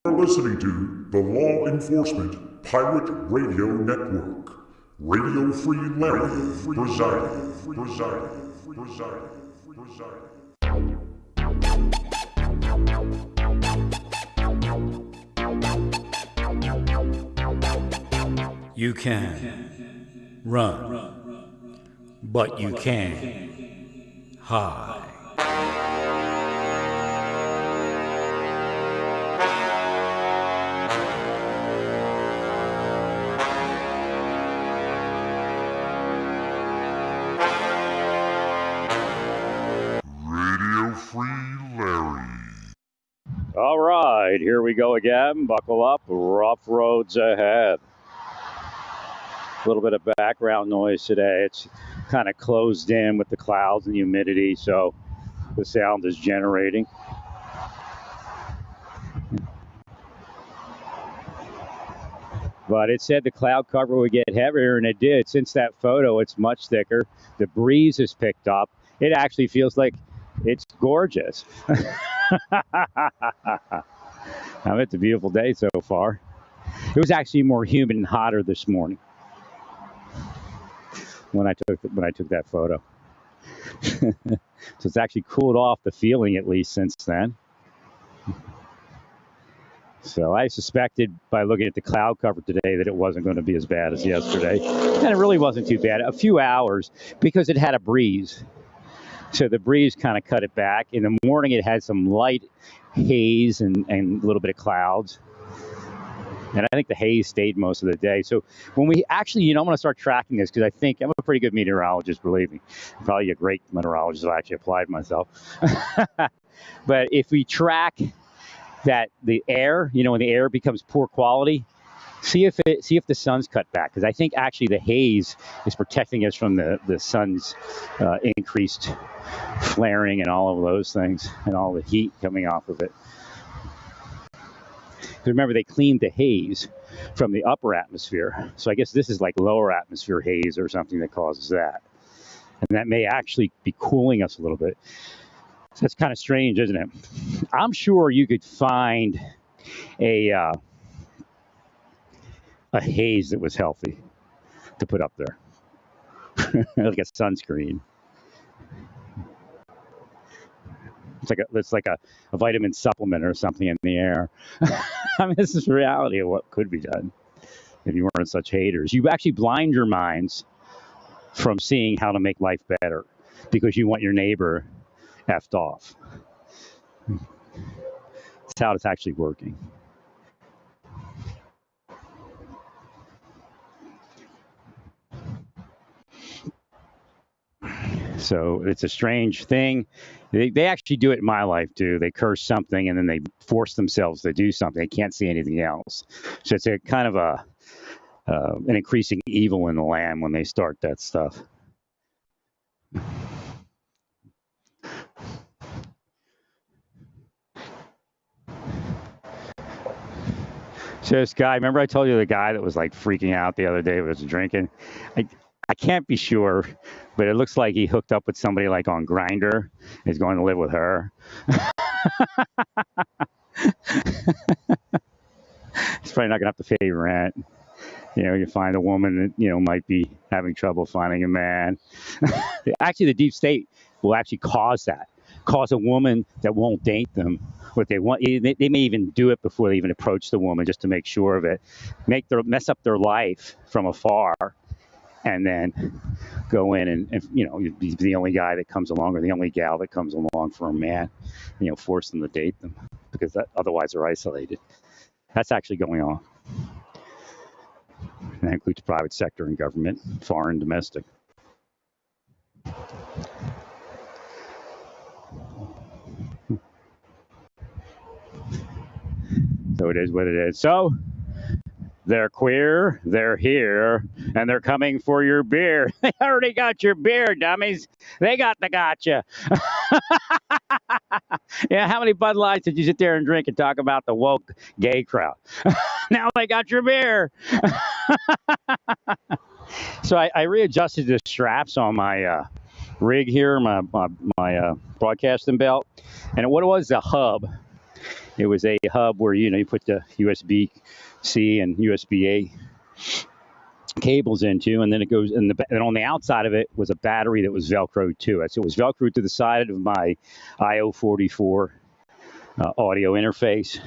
You're listening to the Law Enforcement Pirate Radio Network. Radio Free Larry presiding. You can run, but you can't hide. Radio Free Larry. All right, here we go again. Buckle up, rough roads ahead. A little bit of background noise today. It's kind of closed in with the clouds and humidity, so the sound is generating. But it said the cloud cover would get heavier, and it did. Since that photo, it's much thicker. The breeze has picked up. It actually feels like it's gorgeous. It's a beautiful day so far. It was actually more humid and hotter this morning when I took that photo. So it's actually cooled off the feeling, at least, since then. So I suspected by looking at the cloud cover today that it wasn't going to be as bad as yesterday. And it really wasn't too bad. A few hours because it had a breeze. So the breeze kind of cut it back. In the morning, it had some light haze and a little bit of clouds. And I think the haze stayed most of the day. So when we actually, I'm going to start tracking this because I think I'm a pretty good meteorologist, believe me. I'm probably a great meteorologist if I actually applied myself. But if we track that the air, when the air becomes poor quality, see if the sun's cut back, because I think actually the haze is protecting us from the sun's increased flaring and all of those things and all the heat coming off of it. Remember, they cleaned the haze from the upper atmosphere, so I guess this is like lower atmosphere haze or something that causes that, and that may actually be cooling us a little bit. So that's kind of strange, isn't it? I'm sure you could find a haze that was healthy to put up there, like a sunscreen. It's like a vitamin supplement or something in the air. I mean, this is the reality of what could be done if you weren't such haters. You actually blind your minds from seeing how to make life better because you want your neighbor effed off. That's how it's actually working. So it's a strange thing. They actually do it in my life too. They curse something and then they force themselves to do something. They can't see anything else. So it's a kind of an increasing evil in the land when they start that stuff. So this guy, remember I told you the guy that was like freaking out the other day was drinking? I can't be sure, but it looks like he hooked up with somebody like on Grindr. He's going to live with her. He's probably not going to have to pay rent. You find a woman that, might be having trouble finding a man. Actually, the deep state will actually cause that. Cause a woman that won't date them what they want. They may even do it before they even approach the woman just to make sure of it. Mess up their life from afar. And then go in and be the only guy that comes along or the only gal that comes along for a man, force them to date them because otherwise they're isolated. That's actually going on. And that includes private sector and government, foreign, domestic. So it is what it is. So they're queer, they're here, and they're coming for your beer. They already got your beer, dummies. They got the gotcha. Yeah, how many Bud Lights did you sit there and drink and talk about the woke gay crowd? Now they got your beer. So I readjusted the straps on my rig here, my broadcasting belt. And what it was, the hub It was a hub where, you put the USB-C and USB-A cables into, and then it goes, and on the outside of it was a battery that was Velcroed to it. So it was Velcroed to the side of my IO44 audio interface,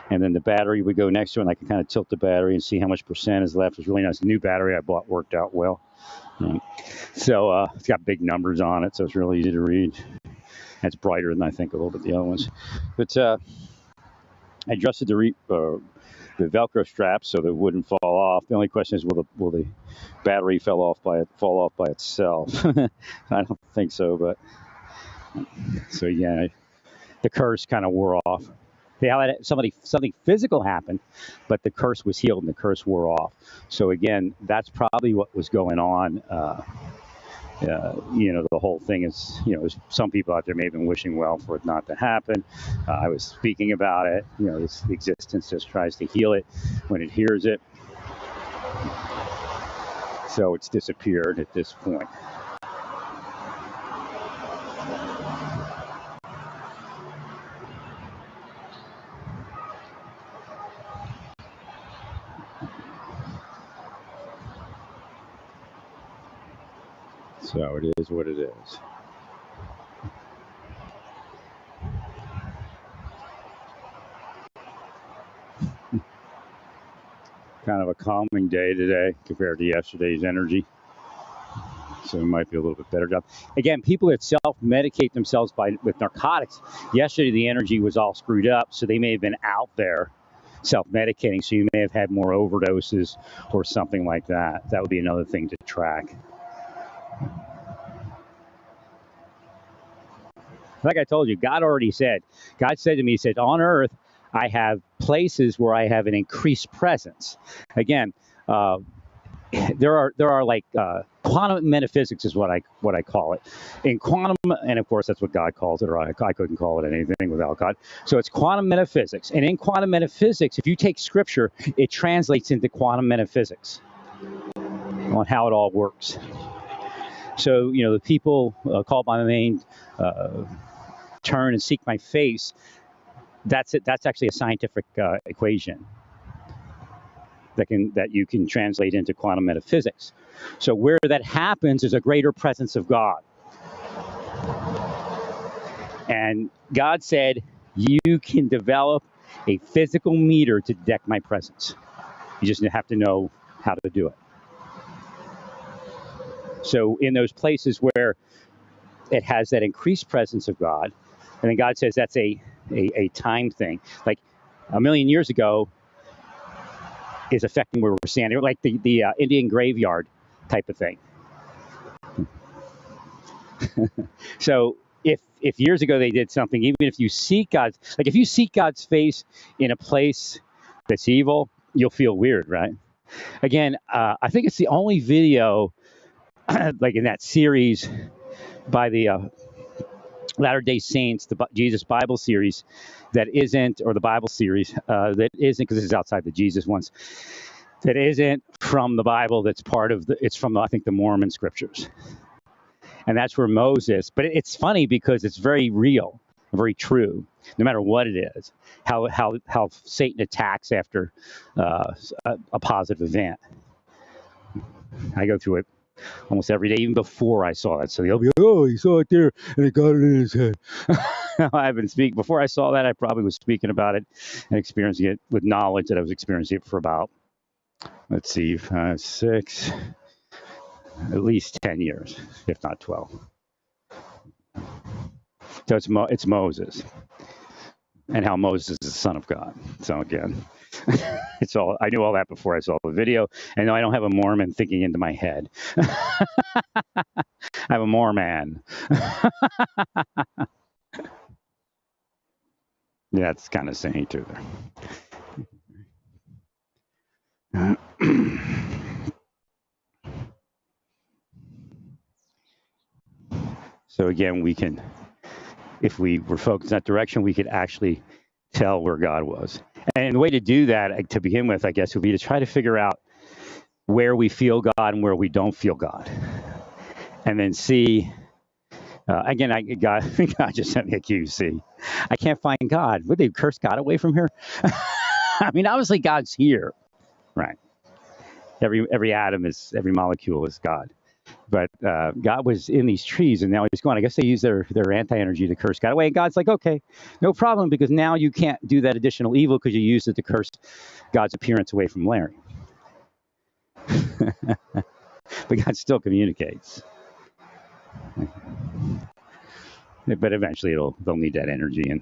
and then the battery would go next to it, and I could kind of tilt the battery and see how much percent is left. It was really nice. The new battery I bought worked out well. So it's got big numbers on it, so it's really easy to read. It's brighter than I think a little bit the other ones. But I adjusted the Velcro straps so that it wouldn't fall off. The only question is, will the battery fall off by itself? I don't think so, but so yeah, the curse kind of wore off. Something physical happened, but the curse was healed and the curse wore off. So again, that's probably what was going on. The whole thing is, some people out there may have been wishing well for it not to happen. I was speaking about it. The existence just tries to heal it when it hears it. So it's disappeared at this point. So it is what it is. Kind of a calming day today compared to yesterday's energy. So it might be a little bit better job. Again, people that self-medicate themselves with narcotics, yesterday the energy was all screwed up, so they may have been out there self-medicating, so you may have had more overdoses or something like that. That would be another thing to track. Like I told you, God said to me, he said, on earth, I have places where I have an increased presence. Again, there are like quantum metaphysics is what I call it. In quantum, and of course that's what God calls it, or I couldn't call it anything without God. So it's quantum metaphysics. And in quantum metaphysics, if you take scripture, it translates into quantum metaphysics on how it all works. So, the people called by my name, turn and seek my face. That's it. That's actually a scientific equation that you can translate into quantum metaphysics. So where that happens is a greater presence of God. And God said, you can develop a physical meter to detect my presence. You just have to know how to do it. So in those places where it has that increased presence of God, and then God says that's a time thing. Like 1 million years ago is affecting where we're standing, like the Indian graveyard type of thing. So if years ago they did something, even if you seek God's face in a place that's evil, you'll feel weird, right? Again, I think it's the only video like in that series by the Latter-day Saints, the Jesus Bible series, that isn't, or the Bible series, that isn't, because this is outside the Jesus ones, that isn't from the Bible, that's part of it's from, I think, the Mormon scriptures. And that's where Moses, but it's funny because it's very real, very true, no matter what it is, how Satan attacks after a positive event. I go through it almost every day, even before I saw that. So they'll be like, oh, he saw it there, and it got it in his head. I've been speaking. Before I saw that, I probably was speaking about it and experiencing it with knowledge that I was experiencing it for about, let's see, 6, at least 10 years, if not 12. So it's Moses, and how Moses is the son of God. So again, it's all, I knew all that before I saw the video, and no, I don't have a Mormon thinking into my head. I have a Mormon. Yeah, it's kind of saying too there. So again, we can, if we were focused in that direction, we could actually tell where God was. And the way to do that, to begin with, I guess, would be to try to figure out where we feel God and where we don't feel God. And then see Again, God, God just sent me a QC. I can't find God. Would they curse God away from here? I mean, obviously God's here, right? Every atom is, every molecule is God. But God was in these trees, and now he's gone. I guess they use their anti-energy to curse God away. And God's like, okay, no problem, because now you can't do that additional evil because you used it to curse God's appearance away from Larry. But God still communicates. But eventually they'll need that energy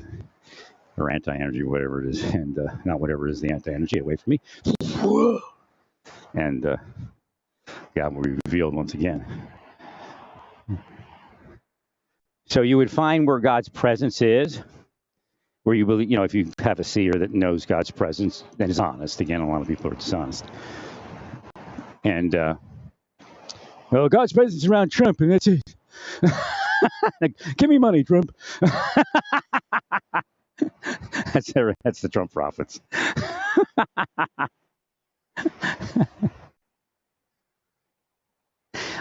or anti-energy, whatever it is, and not whatever it is, the anti-energy away from me. And God will be revealed once again. So you would find where God's presence is, where you believe, if you have a seer that knows God's presence and is honest. Again, a lot of people are dishonest. And well, God's presence is around Trump, and that's it. Give me money, Trump. That's the Trump prophets.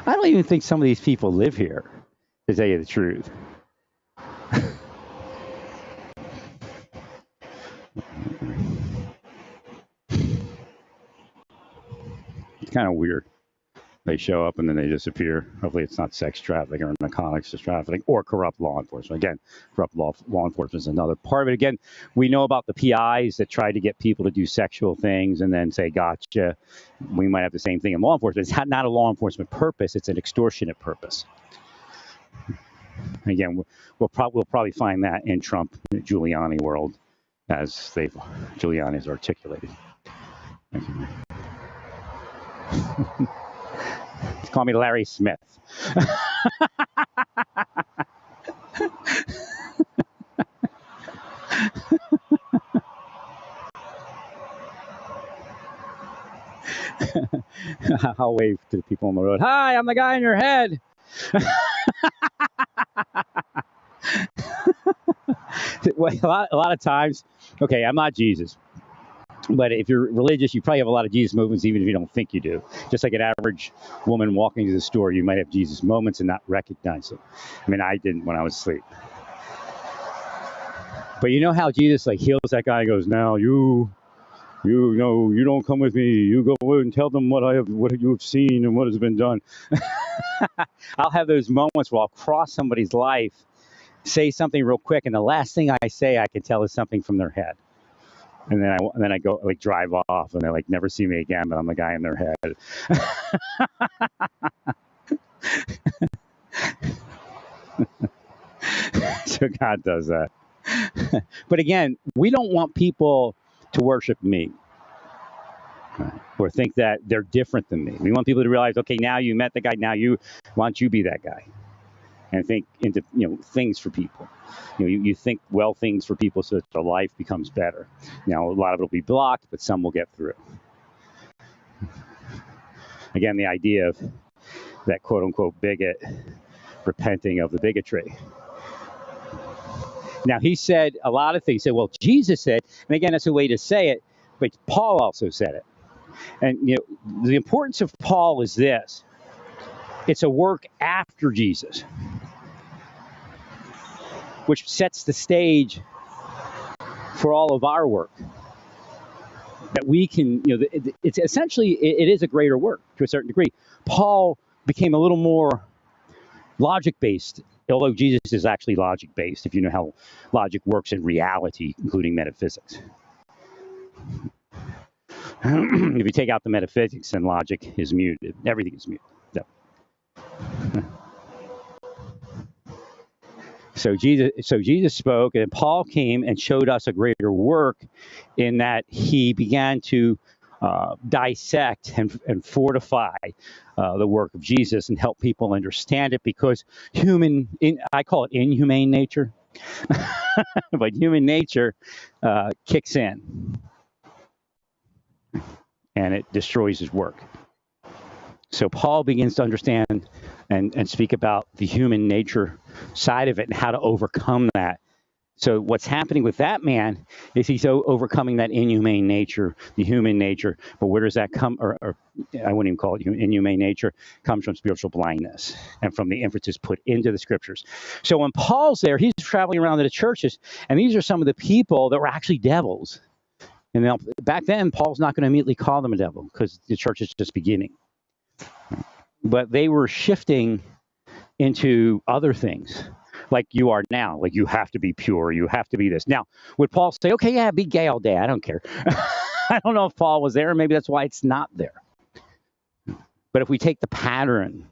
I don't even think some of these people live here, to tell you the truth. It's kind of weird. They show up and then they disappear. Hopefully it's not sex trafficking or narcotics trafficking or corrupt law enforcement. Again, corrupt law enforcement is another part of it. Again, we know about the PIs that try to get people to do sexual things and then say, gotcha. We might have the same thing in law enforcement. It's not a law enforcement purpose. It's an extortionate purpose. Again, we'll probably find that in Trump Giuliani world, as Giuliani has articulated. Thank you. Just call me Larry Smith. I'll wave to the people on the road. Hi, I'm the guy in your head. Well, a lot of times, okay, I'm not Jesus. But if you're religious, you probably have a lot of Jesus movements, even if you don't think you do. Just like an average woman walking to the store, you might have Jesus moments and not recognize it. I mean, I didn't when I was asleep. But you know how Jesus heals that guy and goes, now you don't come with me. You go and tell them what you have seen and what has been done. I'll have those moments where I'll cross somebody's life, say something real quick, and the last thing I say I can tell is something from their head. And then I go drive off, and they never see me again. But I'm the guy in their head. So God does that. But again, we don't want people to worship me or think that they're different than me. We want people to realize, okay, now you met the guy. Now why don't you be that guy? And think into things for people. You think things for people so that their life becomes better. Now a lot of it will be blocked, but some will get through. Again, the idea of that quote unquote bigot repenting of the bigotry. Now he said a lot of things. He said, well, Jesus said, and again, that's a way to say it, but Paul also said it. And the importance of Paul is this. It's a work after Jesus, which sets the stage for all of our work. That we can, it's essentially, it is a greater work to a certain degree. Paul became a little more logic-based, although Jesus is actually logic-based, if you know how logic works in reality, including metaphysics. If you take out the metaphysics, then logic is muted. Everything is muted. So Jesus spoke, and Paul came and showed us a greater work in that he began to dissect and fortify the work of Jesus and help people understand it, because I call it inhumane nature, but human nature kicks in and it destroys his work. So Paul begins to understand and speak about the human nature side of it and how to overcome that So what's happening with that man is he's overcoming that inhumane nature, the human nature. But where does that come? Or I wouldn't even call it inhumane nature. Comes from spiritual blindness and from the inferences put into the scriptures. So when Paul's there, he's traveling around to the churches, and these are some of the people that were actually devils. And now, back then, Paul's not going to immediately call them a devil because the church is just beginning. But they were shifting into other things, like you are now. Like, you have to be pure, you have to be this. Now, would Paul say, okay, yeah, be gay all day, I don't care? I don't know if Paul was there, maybe that's why it's not there. But if we take the pattern,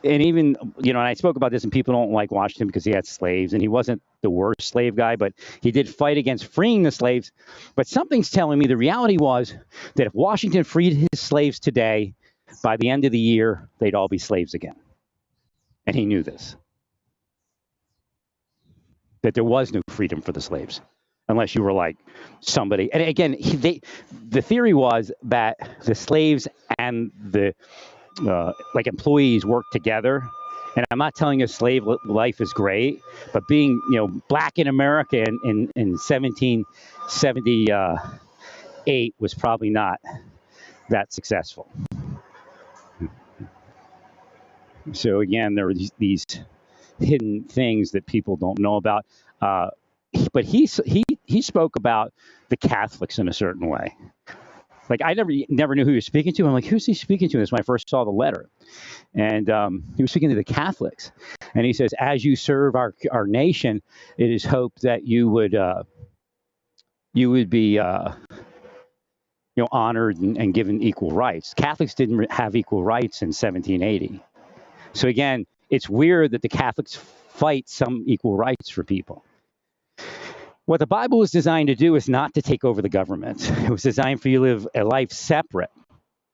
and even, and I spoke about this, and people don't like Washington because he had slaves, and he wasn't the worst slave guy, but he did fight against freeing the slaves. But something's telling me the reality was that if Washington freed his slaves today, by the end of the year, they'd all be slaves again. And he knew this, that there was no freedom for the slaves, unless you were like somebody. And again, the theory was that the slaves and the like employees work together. And I'm not telling you slave life is great, but being black in America in 1778 was probably not that successful. So again, there were these hidden things that people don't know about. But he spoke about the Catholics in a certain way. Like, I never knew who he was speaking to. I'm like, who's he speaking to? This when I first saw the letter. And he was speaking to the Catholics. And he says, as you serve our nation, it is hoped that you would be honored and given equal rights. Catholics didn't have equal rights in 1780. So again, it's weird that the Catholics fight some equal rights for people. What the Bible was designed to do is not to take over the government. It was designed for you to live a life separate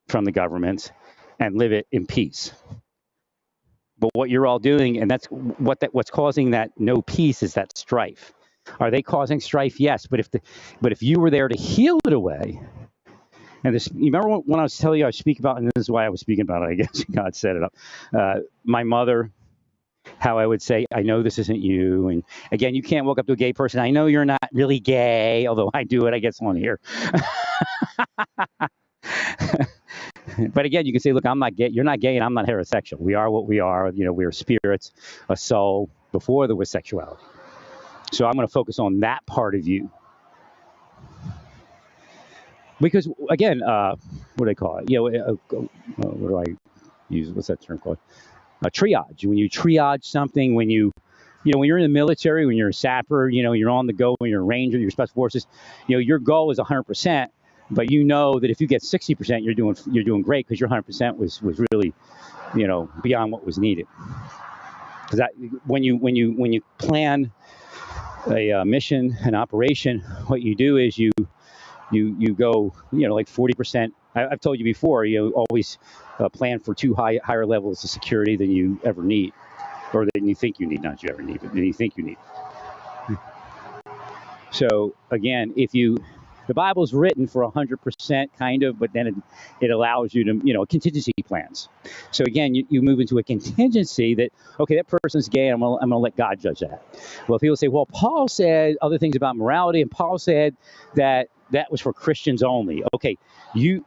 from the government and live it in peace. But what you're all doing, and that's what's causing that no peace, is that strife. Are they causing strife? Yes. But if you were there to heal it away, and this, you remember when I was telling you I was speaking about, and this is why I was speaking about it, I guess God set it up. My mother, how I would say, I know this isn't you. And again, you can't walk up to a gay person. I know you're not really gay, although I do it, I guess, on here. But again, you can say, look, I'm not gay. You're not gay, and I'm not heterosexual. We are what we are. We are spirits, a soul, before there was sexuality. So I'm going to focus on that part of you. Because, again, what do they call it? What do I use? What's that term called? Triage. When you triage something, when when you're in the military, when you're a sapper, you're on the go, when you're a ranger, you're special forces, your goal is 100%, but you know that if you get 60%, you're doing great, because your 100% was really, beyond what was needed. Because when you plan a mission, an operation, what you do is you go, like 40%. I've told you before, always plan for higher levels of security than you ever need, or than you think you need, not you ever need, but than you think you need. So again, the Bible's written for 100% kind of, but then it allows you to, contingency plans. So again, you move into a contingency that, okay, that person's gay, I'm gonna let God judge that. Well, people say, well, Paul said other things about morality, and Paul said that was for Christians only. Okay, you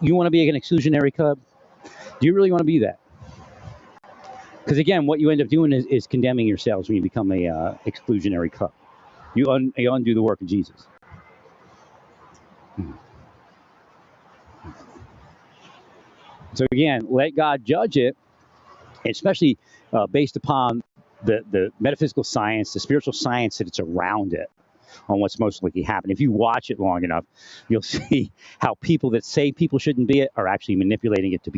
want to be an exclusionary club? Do you really want to be that? Because again, what you end up doing is condemning yourselves when you become a exclusionary club. You undo the work of Jesus. So again, let God judge it, especially based upon the metaphysical science, the spiritual science that it's around it, on what's most likely happening. If you watch it long enough, you'll see how people that say people shouldn't be it are actually manipulating it to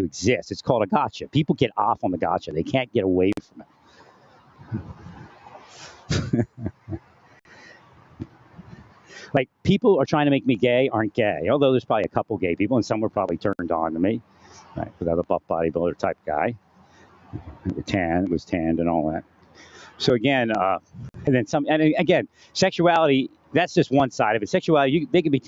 exist. It's called a gotcha. People get off on the gotcha. They can't get away from it. Like, people are trying to make me gay, aren't gay. Although there's probably a couple gay people, and some were probably turned on to me. Right? Because I was a buff bodybuilder type guy. Was tanned and all that. So again, and again, sexuality that's just one side of it. Sexuality, they can be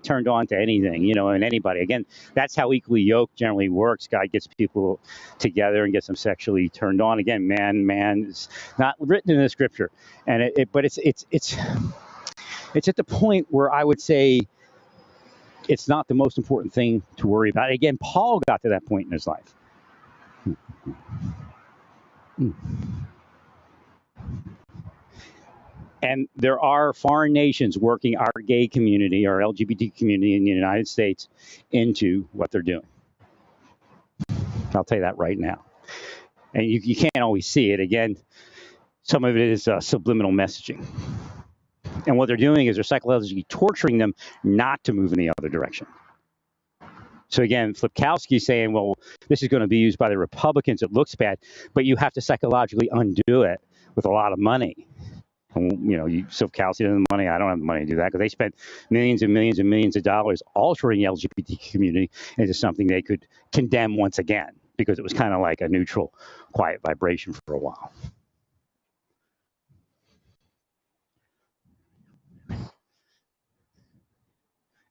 turned on to anything, and anybody. Again, that's how equally yoked generally works. God gets people together and gets them sexually turned on. Again, man is not written in the scripture, and but it's at the point where I would say it's not the most important thing to worry about. Again, Paul got to that point in his life. And there are foreign nations working our gay community, our LGBT community in the United States into what they're doing. I'll tell you that right now. And you can't always see it. Again, some of it is subliminal messaging. And what they're doing is they're psychologically torturing them not to move in the other direction. So again, Flipkowski's saying, well, this is going to be used by the Republicans. It looks bad, but you have to psychologically undo it with a lot of money. And, Flipkowski doesn't have the money. I don't have the money to do that because they spent millions and millions and millions of dollars altering the LGBT community into something they could condemn once again because it was kind of like a neutral, quiet vibration for a while.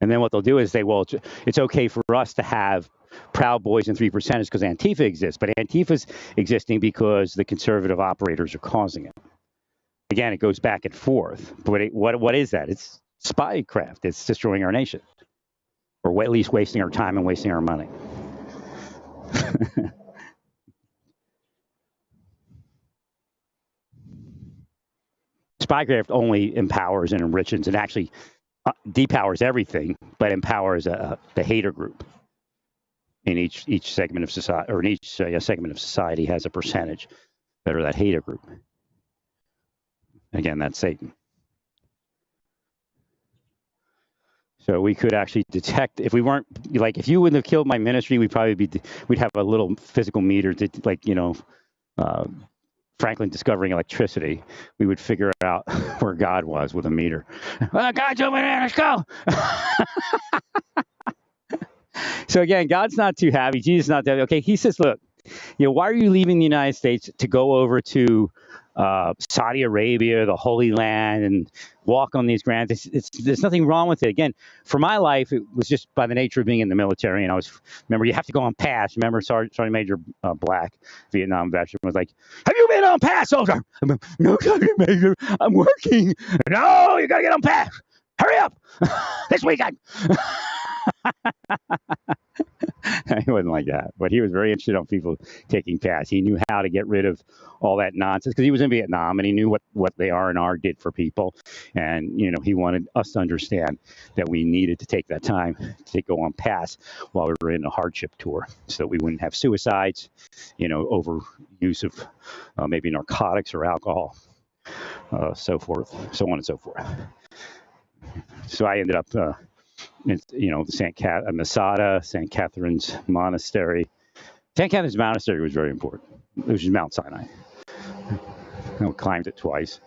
And then what they'll do is say, well, it's okay for us to have Proud Boys and 3% because Antifa exists. But Antifa's existing because the conservative operators are causing it. Again, it goes back and forth. But what is that? It's spycraft. It's destroying our nation. Or at least wasting our time and wasting our money. Spycraft only empowers and enriches and actually depowers everything, but empowers the hater group. In each segment of society, or in each segment of society has a percentage that are that hater group. Again, that's Satan. So we could actually detect if we weren't if you wouldn't have killed my ministry, we'd have a little physical meter to Franklin discovering electricity. We would figure out where God was with a meter. God's over there. Let's go. So again, God's not too happy. Jesus is not too happy. Okay, he says, look, why are you leaving the United States to go over to Saudi Arabia, the Holy Land, and walk on these grounds? There's nothing wrong with it. Again, for my life, it was just by the nature of being in the military. And remember, you have to go on pass. Remember, Sergeant Major Black, Vietnam veteran, was like, have you been on pass, soldier? No, Sergeant Major, I'm working. No, you got to get on pass. Hurry up this weekend. He wasn't like that, but he was very interested in people taking pass. He knew how to get rid of all that nonsense because he was in Vietnam and he knew what the R&R did for people. And, he wanted us to understand that we needed to take that time to go on pass while we were in a hardship tour so that we wouldn't have suicides, overuse of maybe narcotics or alcohol, so forth, so on and so forth. So I ended up Masada, St. Catherine's Monastery. St. Catherine's Monastery was very important. It was just Mount Sinai. I climbed it twice.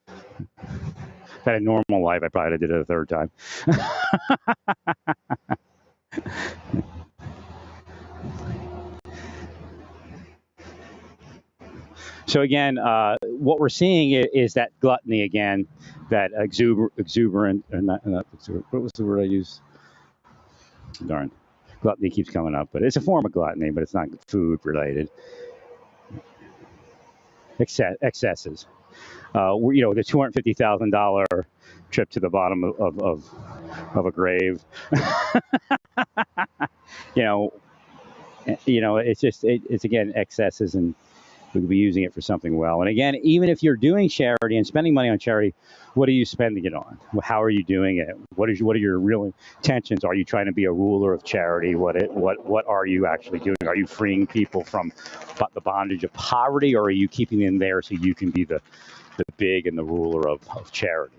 If I had a normal life, I probably did it a third time. So again, what we're seeing is that gluttony again, that exuberant, not exuberant, what was the word I used? Darn, gluttony keeps coming up, but it's a form of gluttony, but it's not food related. Excesses. The $250,000 trip to the bottom of a grave. It's again excesses, and we could be using it for something well. And again, even if you're doing charity and spending money on charity, what are you spending it on? How are you doing it? What are your real intentions? Are you trying to be a ruler of charity? What are you actually doing? Are you freeing people from the bondage of poverty, or are you keeping them there so you can be the big and the ruler of charity?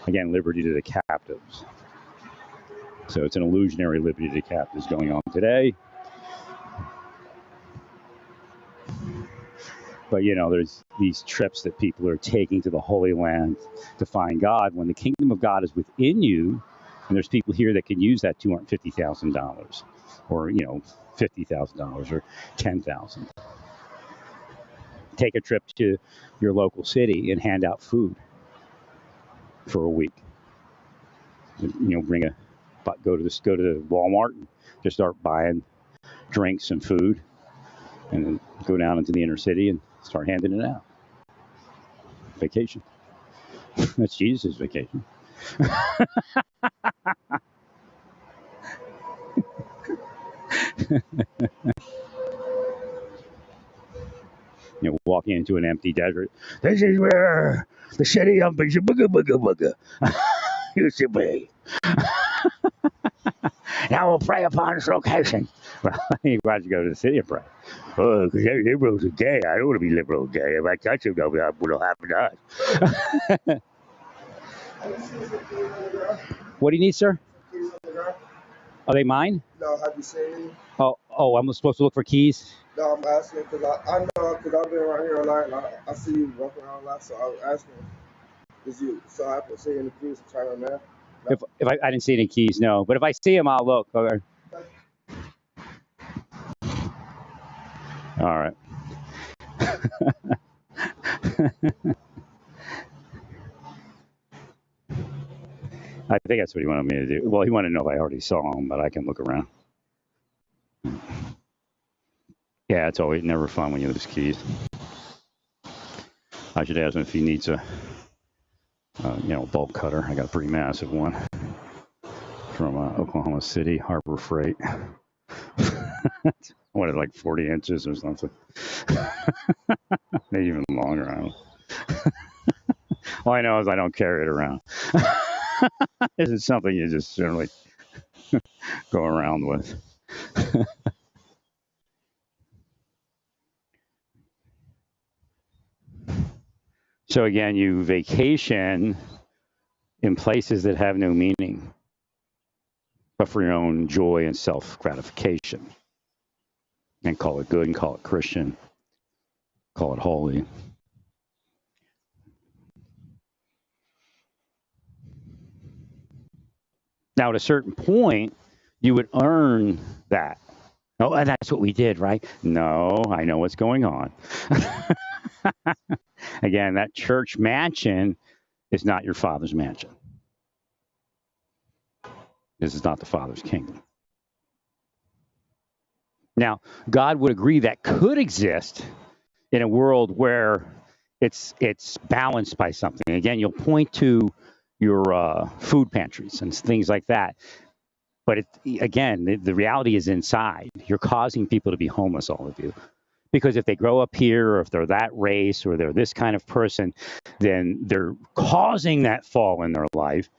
Again, liberty to the captives. So it's an illusionary liberty to the captives going on today. But, there's these trips that people are taking to the Holy Land to find God when the kingdom of God is within you. And there's people here that can use that $250,000 or, $50,000 or $10,000. take a trip to your local city and hand out food for a week. Bring go to Walmart and just start buying drinks and food, and then go down into the inner city and start handing it out. Vacation. That's Jesus' vacation. Walking into an empty desert. This is where the city of Booga Booga Booga used to be. Now we'll pray upon this location. Well, you glad to go to the city and pray. Oh, because liberals are gay. I don't want to be liberal and gay. If I touch them, what'll happen to us? What do you need, sir? Are they mine? No, have you seen any? Oh, I'm supposed to look for keys? No, I'm asking because I know because I've been around here a lot and I see you walking around a lot, so I was asking, is you so I can see any keys to turn on there? No. If I didn't see any keys, no. But if I see them, I'll look. Okay. All right. I think that's what he wanted me to do. Well, he wanted to know if I already saw him, but I can look around. Yeah, it's always never fun when you lose keys. I should ask him if he needs a bolt cutter. I got a pretty massive one from Oklahoma City, Harbor Freight. What is it, like 40 inches or something? Maybe even longer. I don't know. All I know is I don't carry it around. This is something you just generally go around with. So again, you vacation in places that have no meaning, but for your own joy and self-gratification. And call it good and call it Christian, call it holy. Now, at a certain point, you would earn that. Oh, and that's what we did, right? No, I know what's going on. Again, that church mansion is not your Father's mansion. This is not the Father's kingdom. Now, God would agree that could exist in a world where it's balanced by something. Again, you'll point to your food pantries and things like that. But the reality is inside. You're causing people to be homeless, all of you. Because if they grow up here, or if they're that race, or they're this kind of person, then they're causing that fall in their life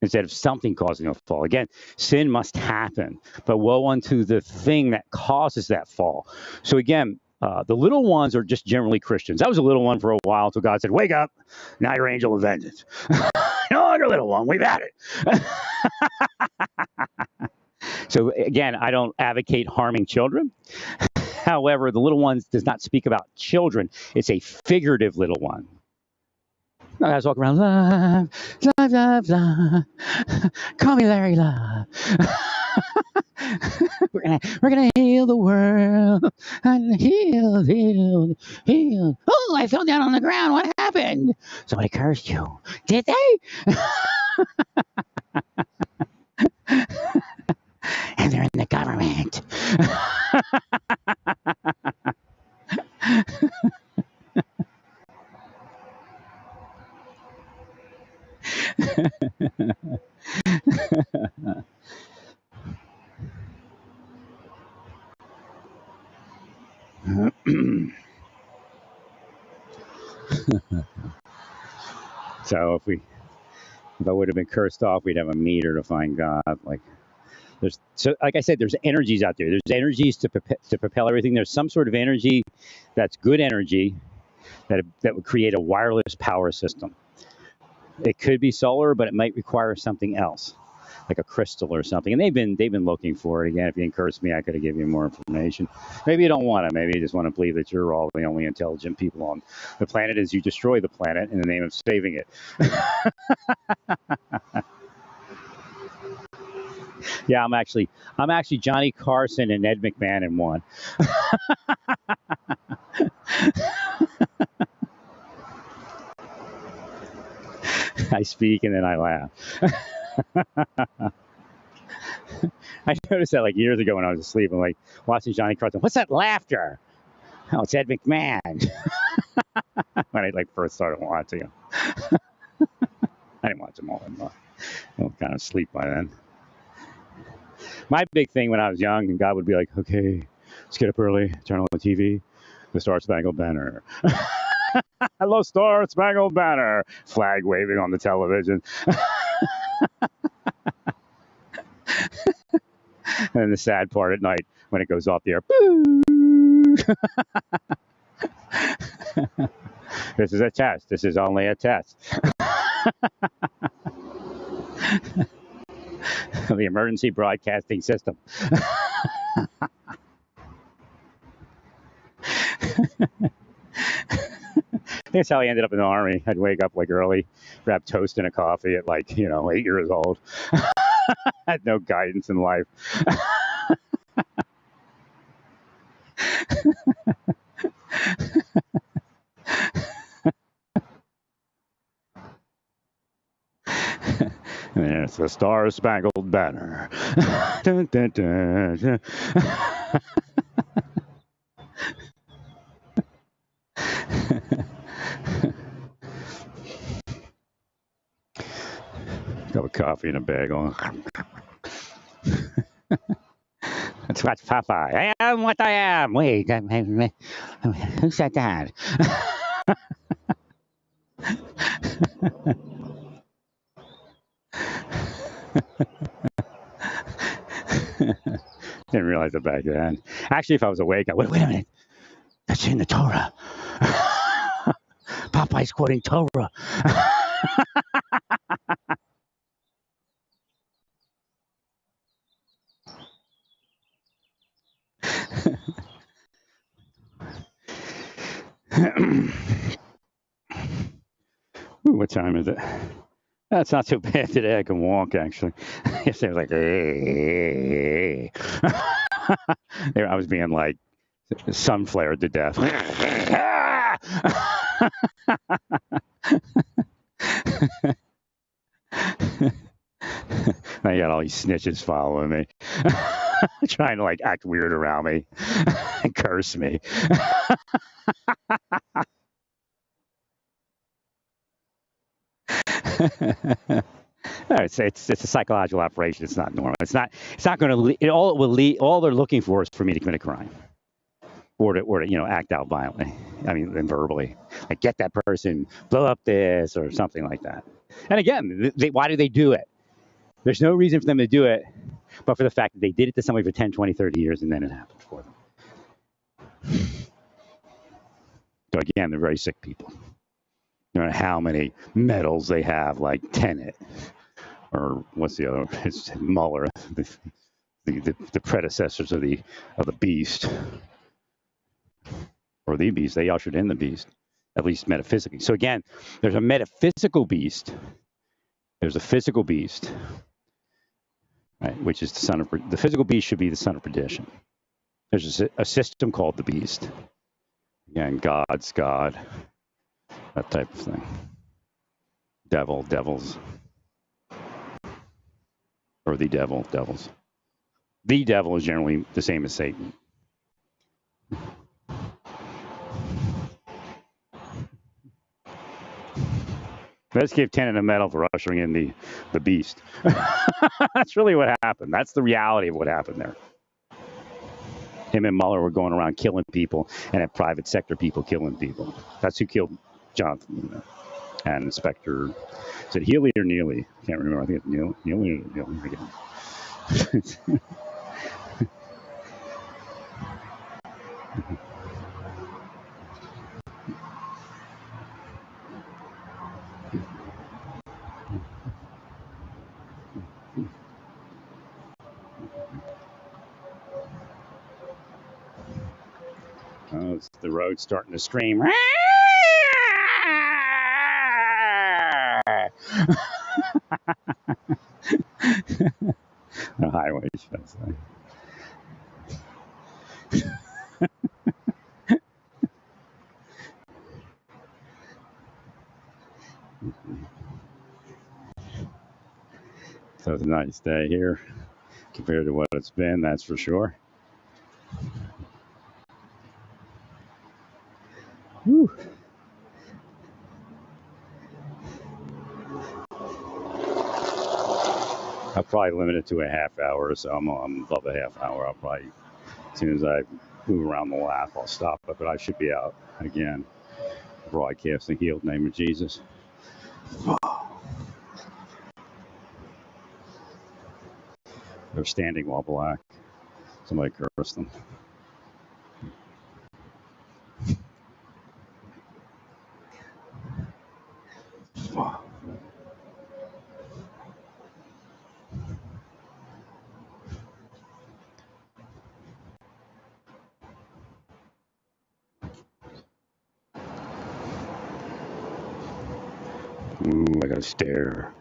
instead of something causing a fall. Again, sin must happen, but woe unto the thing that causes that fall. So again, the little ones are just generally Christians. I was a little one for a while until God said, wake up, now you're angel of vengeance. No longer little one, we've had it. So again, I don't advocate harming children. However, the little ones does not speak about children. It's a figurative little one. I guys walk around, love, love, love, love. Call me Larry Love. We're gonna heal the world. And heal. Oh, I fell down on the ground. What happened? Somebody cursed you. Did they? And they're in the government. So if I would have been cursed off, we'd have a meter to find God. Like I said, there's energies out there. There's energies to propel everything. There's some sort of energy that's good energy that would create a wireless power system. It could be solar, but it might require something else, like a crystal or something. And they've been looking for it. Again, if you encouraged me, I could have given you more information. Maybe you don't want to. Maybe you just want to believe that you're all the only intelligent people on the planet as you destroy the planet in the name of saving it. Yeah, I'm actually Johnny Carson and Ed McMahon in one. I speak and then I laugh. I noticed that like years ago when I was asleep. I'm like watching Johnny Carson. What's that laughter? Oh, it's Ed McMahon. When I like first started watching him. I didn't watch them all that much. I was kind of asleep by then. My big thing when I was young, and God would be like, okay, let's get up early, turn on the TV, the Star Spangled Banner. Hello, Star Spangled Banner. Flag waving on the television. And the sad part at night when it goes off the air. Boo! This is a test. This is only a test. The emergency broadcasting system. That's how I ended up in the Army. I'd wake up like early, grab toast and a coffee at like, 8 years old. Had no guidance in life. And then it's the Star Spangled Banner. Dun, dun, dun, dun. Cup of coffee and a bagel. That's what Popeye. I am what I am. Wait, who said that? Didn't realize it back then. Actually, if I was awake, I would. Wait a minute. That's in the Torah. Popeye's quoting Torah. Ooh, what time is it? That's not too bad today. I can walk, actually. Yesterday I was like, hey. I was being like sun flared to death. I got all these snitches following me, trying to like act weird around me and curse me. It's a psychological operation. It's not normal. It's not going to. All they're looking for is for me to commit a crime, or to act out violently. I mean, and verbally, like get that person, blow up this, or something like that. And again, why do they do it? There's no reason for them to do it, but for the fact that they did it to somebody for 10, 20, 30 years, and then it happened for them. So again, they're very sick people. No matter how many medals they have, like Tenet, or what's the other? It's Mueller, the predecessors of the beast, or the beast. They ushered in the beast, at least metaphysically. So again, there's a metaphysical beast. There's a physical beast, right? Which is the physical beast should be the son of perdition. There's a system called the beast. Again, God's God. That type of thing. Devils. Or the devils. The devil is generally the same as Satan. Let's give Tenet a medal for ushering in the beast. That's really what happened. That's the reality of what happened there. Him and Mueller were going around killing people, and had private sector people killing people. That's who killed Jonathan and Inspector. Is it Healy or Neely? I can't remember. I think it's Neely or Neely. Oh, it's the road starting to scream. A highway, should I say. So it's a nice day here compared to what it's been, that's for sure. Whew. I'll probably limit it to a half hour, so I'm above a half hour. I'll probably, as soon as I move around the lap, I'll stop it, but I should be out again. Broadcast the healed name of Jesus. They're standing while black. Somebody cursed them. Ooh, I gotta stare.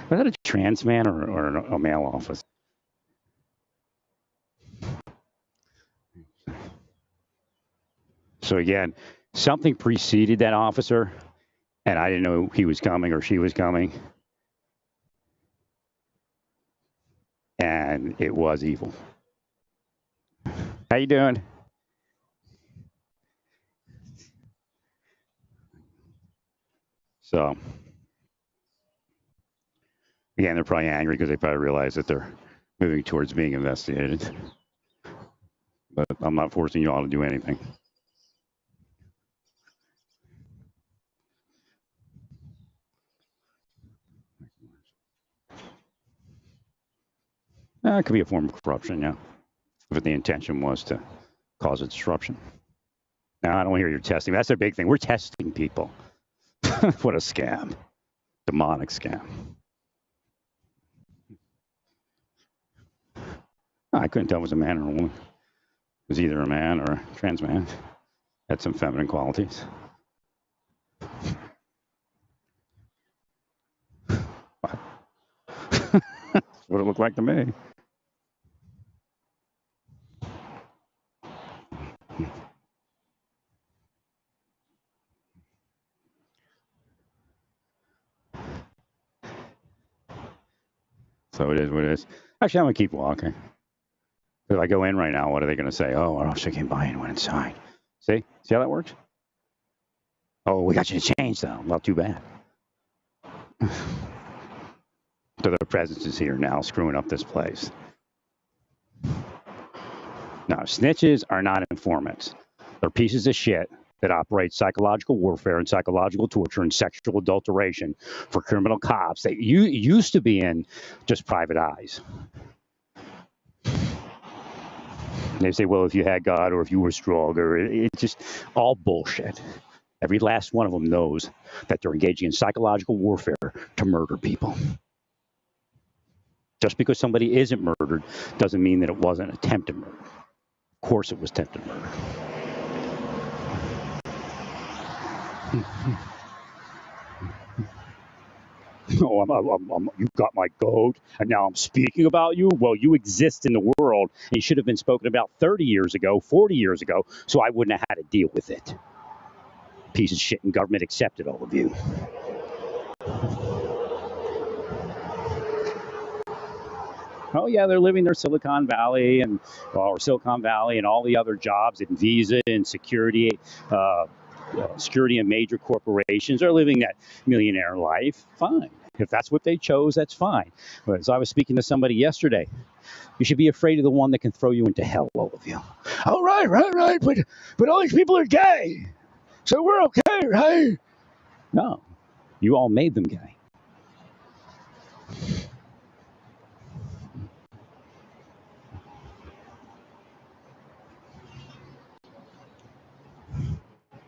Was that a trans man or a male officer? So again, something preceded that officer, and I didn't know he was coming or she was coming. And it was evil. How you doing? So, again, they're probably angry because they probably realize that they're moving towards being investigated. But I'm not forcing you all to do anything. It could be a form of corruption, yeah. If the intention was to cause a disruption. Now, I don't hear you're testing. That's a big thing. We're testing people. What a scam. Demonic scam. I couldn't tell if it was a man or a woman. It was either a man or a trans man. Had some feminine qualities. That's what it looked like to me. So it is what it is. Actually, I'm going to keep walking. If I go in right now, what are they going to say? Oh, she came by and went inside. See how that works? Oh, we got you to change, though. Well, too bad. So their presence is here now, screwing up this place. Now, snitches are not informants. They're pieces of shit that operate psychological warfare and psychological torture and sexual adulteration for criminal cops that used to be in just private eyes. They say, well, if you had God or if you were stronger, it's just all bullshit. Every last one of them knows that they're engaging in psychological warfare to murder people. Just because somebody isn't murdered doesn't mean that it wasn't attempted murder. Of course it was attempted murder. Oh, you got my goat, and now I'm speaking about you? Well, you exist in the world, and you should have been spoken about 30 years ago, 40 years ago, so I wouldn't have had to deal with it. Piece of shit, and government accepted all of you. Oh, yeah, they're living their Silicon Valley and all the other jobs in Visa and security in major corporations are living that millionaire life. Fine. If that's what they chose, that's fine. But as I was speaking to somebody yesterday, you should be afraid of the one that can throw you into hell, all of you. Oh, right. But all these people are gay. So we're okay, right? No. You all made them gay.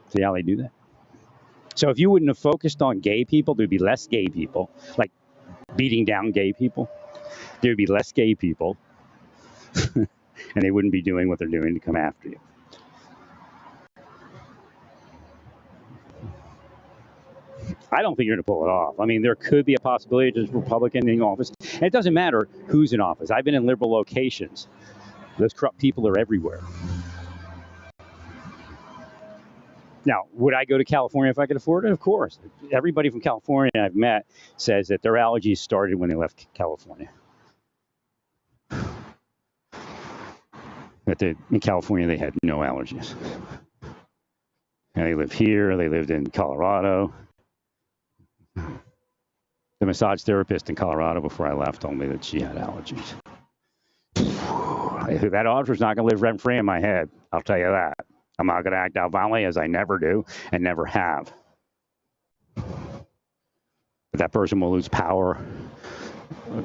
See how they do that? So if you wouldn't have focused on gay people, there'd be less gay people, like beating down gay people. There'd be less gay people, and they wouldn't be doing what they're doing to come after you. I don't think you're going to pull it off. I mean, there could be a possibility there's a Republican in office. And it doesn't matter who's in office. I've been in liberal locations. Those corrupt people are everywhere. Now, would I go to California if I could afford it? Of course. Everybody from California I've met says that their allergies started when they left California. That in California they had no allergies. And they live here. They lived in Colorado. The massage therapist in Colorado before I left told me that she had allergies. That officer's not going to live rent-free in my head. I'll tell you that. I'm not going to act out violently, as I never do and never have. But that person will lose power,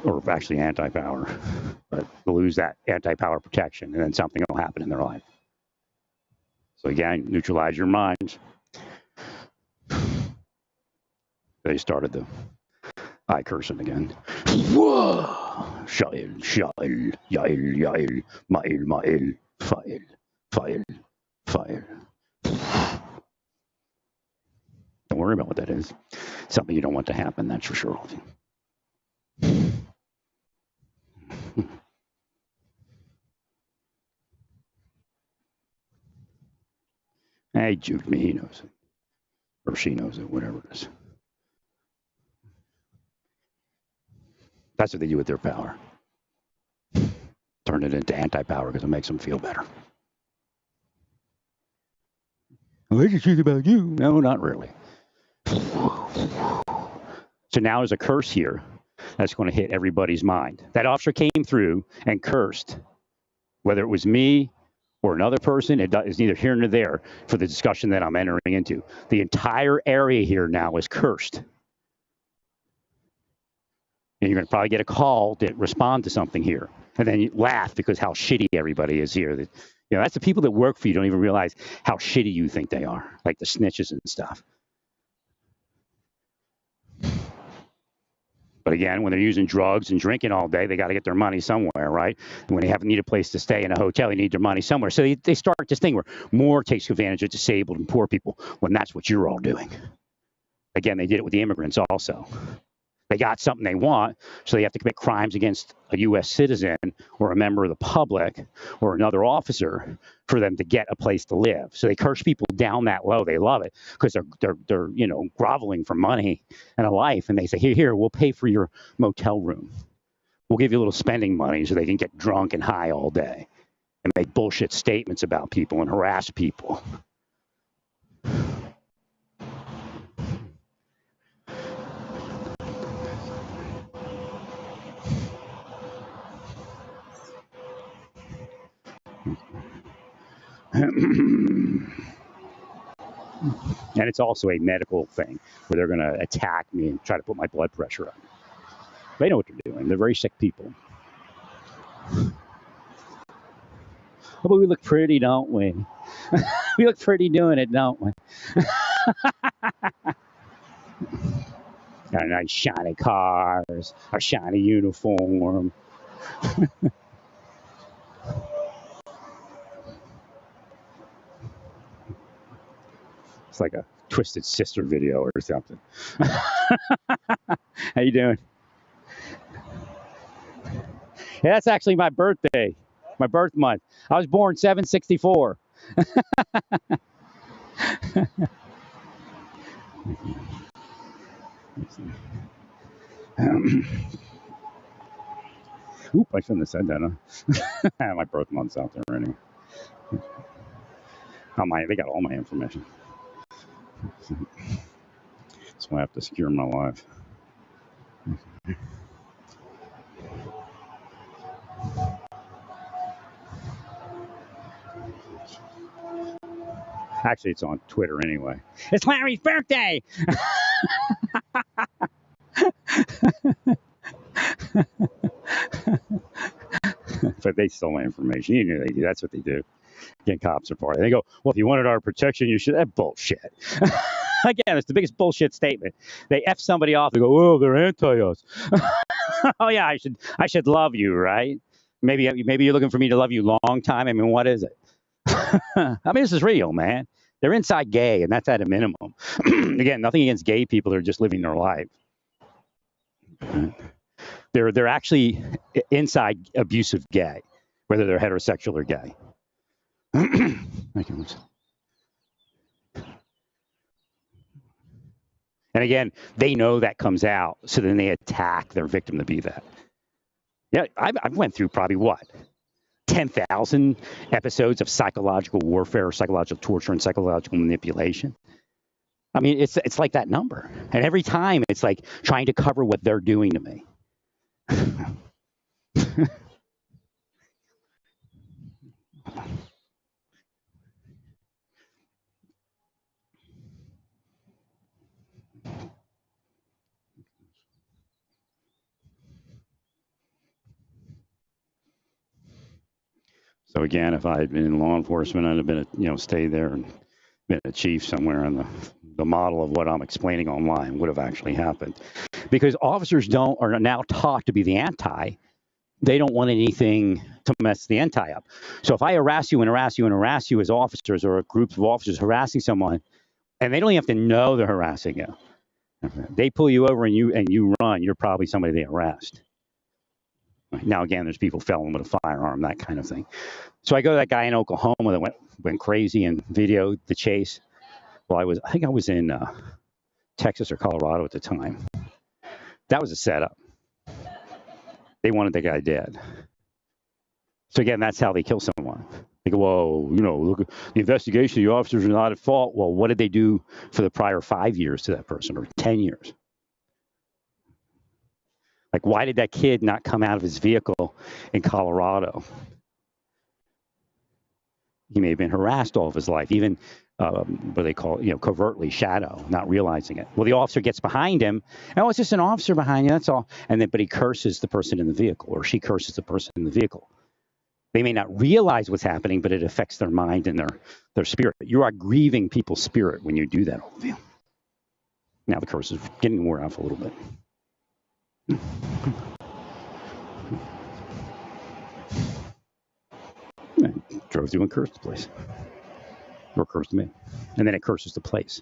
or actually anti-power, but they'll lose that anti-power protection, and then something will happen in their life. So again, neutralize your minds. They started the eye cursing again. Shail, shail, yail, yail, ma'il, ma'il, fa'il, fa'il, fa'il. Don't worry about what that is. Something you don't want to happen, that's for sure. Hey, juked me, he knows it. Or she knows it, whatever it is. That's what they do with their power. Turn it into anti-power because it makes them feel better. Well, they just think about you. No, not really. So now there's a curse here that's going to hit everybody's mind. That officer came through and cursed. Whether it was me or another person, it is neither here nor there for the discussion that I'm entering into. The entire area here now is cursed. And you're going to probably get a call to respond to something here. And then you laugh because how shitty everybody is here. You know, that's the people that work for you don't even realize how shitty you think they are, like the snitches and stuff. But again, when they're using drugs and drinking all day, they got to get their money somewhere, right? And when they need a place to stay in a hotel, they need their money somewhere. So they start this thing where more takes advantage of disabled and poor people when that's what you're all doing. Again, they did it with the immigrants also. They got something they want, so they have to commit crimes against a U.S. citizen or a member of the public or another officer for them to get a place to live. So they curse people down that low. They love it because they're you know, groveling for money and a life, and they say, here, we'll pay for your motel room. We'll give you a little spending money so they can get drunk and high all day and make bullshit statements about people and harass people. And it's also a medical thing where they're going to attack me and try to put my blood pressure up. They know what they're doing. They're very sick people. Oh, but we look pretty, don't we? We look pretty doing it, don't we? Got nice shiny cars, a shiny uniform. It's like a Twisted Sister video or something. How you doing? Yeah, that's actually my birthday, my birth month. I was born 7/64. Oop, I shouldn't have said that, huh? My birth month's out there anyway. They got all my information. So I have to secure my life. Actually, it's on Twitter anyway. It's Larry's birthday! But they stole my information. You know they do. That's what they do. Again, cops are part of it. They go, well, if you wanted our protection, you should. That bullshit. Again, it's the biggest bullshit statement. They F somebody off. They go, oh, they're anti us. Oh yeah, I should love you, right? Maybe you're looking for me to love you long time. I mean, what is it? I mean, this is real, man. They're inside gay, and that's at a minimum. Again, nothing against gay people. They're just living their life. They're actually inside abusive gay, whether they're heterosexual or gay. And again, they know that comes out, so then they attack their victim to be that. Yeah, I've went through probably what? 10,000 episodes of psychological warfare, or psychological torture, and psychological manipulation. I mean, it's like that number. And every time it's like trying to cover what they're doing to me. So again, if I had been in law enforcement, I'd have been stayed there and been a chief somewhere, and the model of what I'm explaining online would have actually happened. Because officers are now taught to be the anti. They don't want anything to mess the anti up. So if I harass you and harass you and harass you as officers, or a group of officers harassing someone, and they don't even have to know they're harassing you, they pull you over and you run, you're probably somebody they arrest. Now, again, there's people felon with a firearm, that kind of thing. So I go to that guy in Oklahoma that went crazy and videoed the chase. Well, I think I was in Texas or Colorado at the time. That was a setup. They wanted the guy dead. So again, that's how they kill someone. They go, whoa, look, the investigation, the officers are not at fault. Well, what did they do for the prior 5 years to that person, or 10 years? Like, why did that kid not come out of his vehicle in Colorado? He may have been harassed all of his life, even what they call, covertly, shadow, not realizing it. Well, the officer gets behind him. Oh, it's just an officer behind you, that's all. But he curses the person in the vehicle, or she curses the person in the vehicle. They may not realize what's happening, but it affects their mind and their spirit. You are grieving people's spirit when you do that, all of you. Now the curse is getting worn off a little bit. I drove through and cursed the place. Or cursed me. And then it curses the place.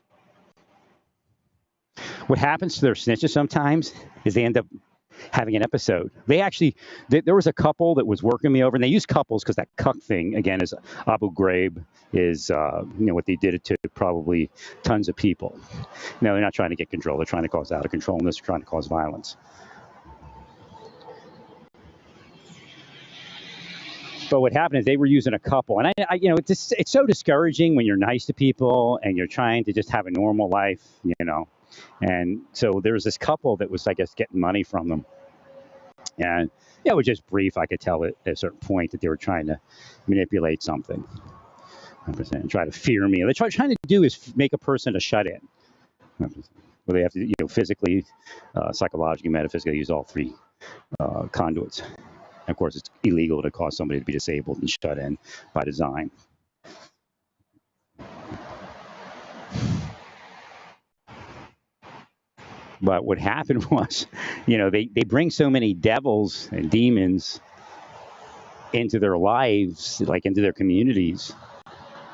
What happens to their snitches sometimes is they end up having an episode. There was a couple that was working me over, and they use couples because that cuck thing, again, is Abu Ghraib, is what they did it to probably tons of people. No, they're not trying to get control. They're trying to cause out of controlness. They're trying to cause violence. But what happened is they were using a couple, and it's so discouraging when you're nice to people and you're trying to just have a normal life, And so there was this couple that was, I guess, getting money from them, and it was just brief. I could tell at a certain point that they were trying to manipulate something, and try to fear me. What they're trying to do is make a person a shut-in. Well, they have to, physically, psychologically, metaphysically use all three conduits. Of course, it's illegal to cause somebody to be disabled and shut in by design. But what happened was, they bring so many devils and demons into their lives, like into their communities.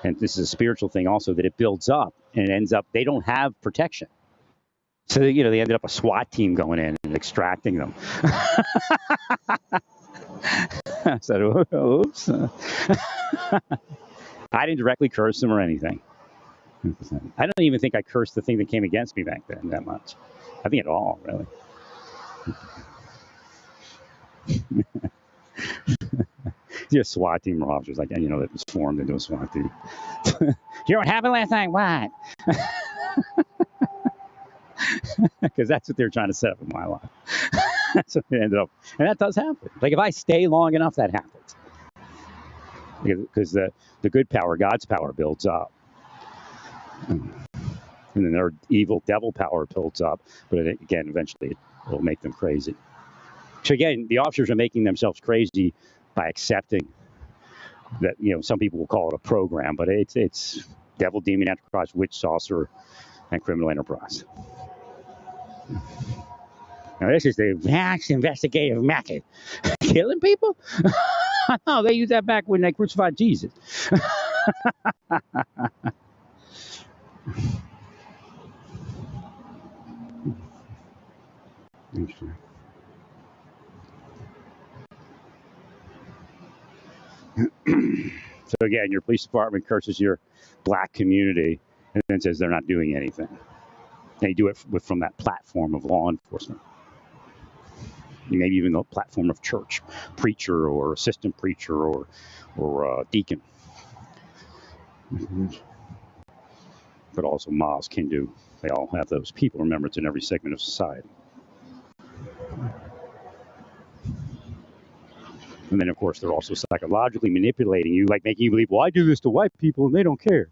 And this is a spiritual thing also, that it builds up and it ends up, they don't have protection. So, they ended up a SWAT team going in and extracting them. I said, oops. I didn't directly curse them or anything. I don't even think I cursed the thing that came against me back then that much. I think at all, really. The SWAT team or officers, that was formed into a SWAT team. You know what happened last night? What? Because that's what they're trying to set up in my life. That's what it ended up. And that does happen. Like, if I stay long enough, that happens. Because the good power, God's power, builds up. And then their evil devil power builds up. But again, eventually it will make them crazy. So again, the officers are making themselves crazy by accepting that, some people will call it a program, but it's devil, demon, enterprise, witch, sorcerer, and criminal enterprise. Now, this is the vast investigative method. Killing people? No, they used that back when they crucified Jesus. Interesting. So again, your police department curses your black community and then says they're not doing anything. They do it from that platform of law enforcement. Maybe even the platform of church, preacher or assistant preacher or deacon. But also mosque, Hindu, they all have those people. Remember, it's in every segment of society. And then, of course, they're also psychologically manipulating you, like making you believe, well, I do this to white people and they don't care.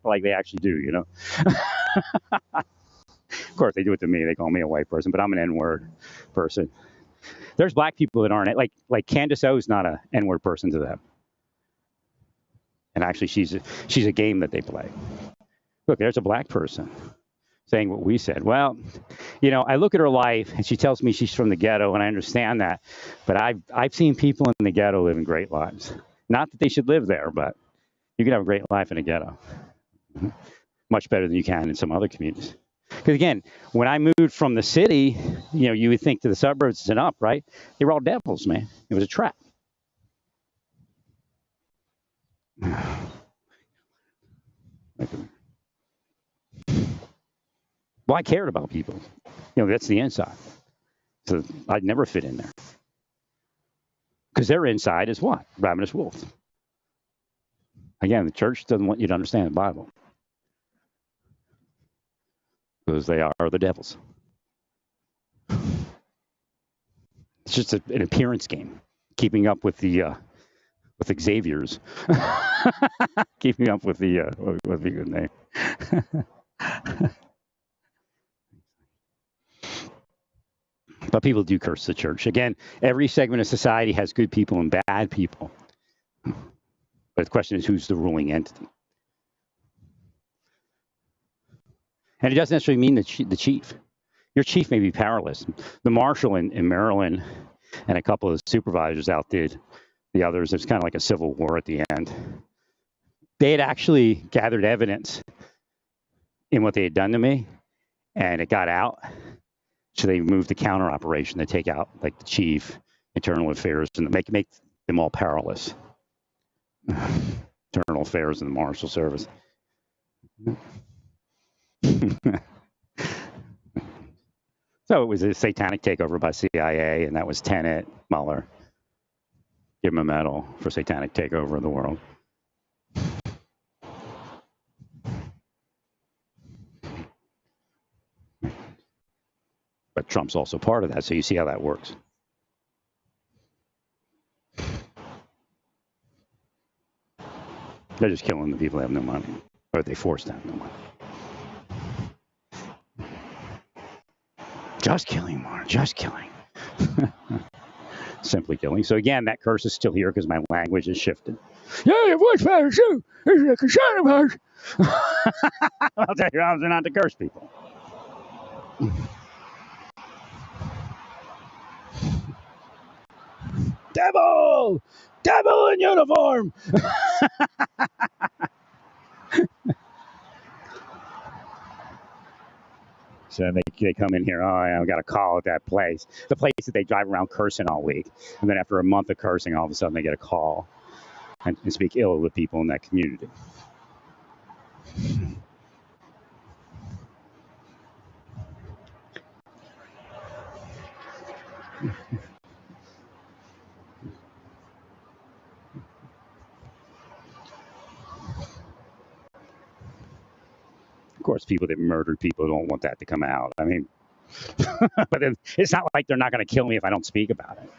Like they actually do, you know. Of course, they do it to me. They call me a white person, but I'm an N-word person. There's black people that aren't. Like Candace O's not an N-word person to them. And actually, she's a game that they play. Look, there's a black person saying what we said. Well, you know, I look at her life, and she tells me she's from the ghetto, and I understand that. But I've seen people in the ghetto living great lives. Not that they should live there, but you can have a great life in a ghetto. Much better than you can in some other communities. Because again, when I moved from the city, you know, you would think to the suburbs and up, right? They were all devils, man. It was a trap. Well, I cared about people. You know, that's the inside. So I'd never fit in there. Because their inside is what? Ravenous wolf. Again, the church doesn't want you to understand the Bible. Because they are the devils. It's just an appearance game. Keeping up with the with Xavier's. Keeping up with the what's the good name? But people do curse the church. Again, every segment of society has good people and bad people. But the question is, who's the ruling entity? And it doesn't necessarily mean the chief. Your chief may be powerless. The marshal in Maryland and a couple of supervisors outdid the others. It was kind of like a civil war at the end. They had actually gathered evidence in what they had done to me, and it got out. So they moved the counter operation to take out like the chief, internal affairs, and make them all powerless. Internal affairs and the marshal service. So it was a satanic takeover by CIA, and that was Tenet, Mueller. Give him a medal for satanic takeover of the world. But Trump's also part of that, so you see how that works. They're just killing the people that have no money, or they force them no money. Just killing, Mark, just killing. Simply killing. So again, that curse is still here because my language has shifted. Yeah, your voice matters too. This is a concern of ours. I'll tell you, they're not to curse people. Devil! Devil in uniform! So they come in here, oh, yeah, I've got a call at that place. The place that they drive around cursing all week. And then after a month of cursing, all of a sudden they get a call and speak ill of the people in that community. Of course, people that murdered people don't want that to come out. I mean, but it's not like they're not going to kill me if I don't speak about it.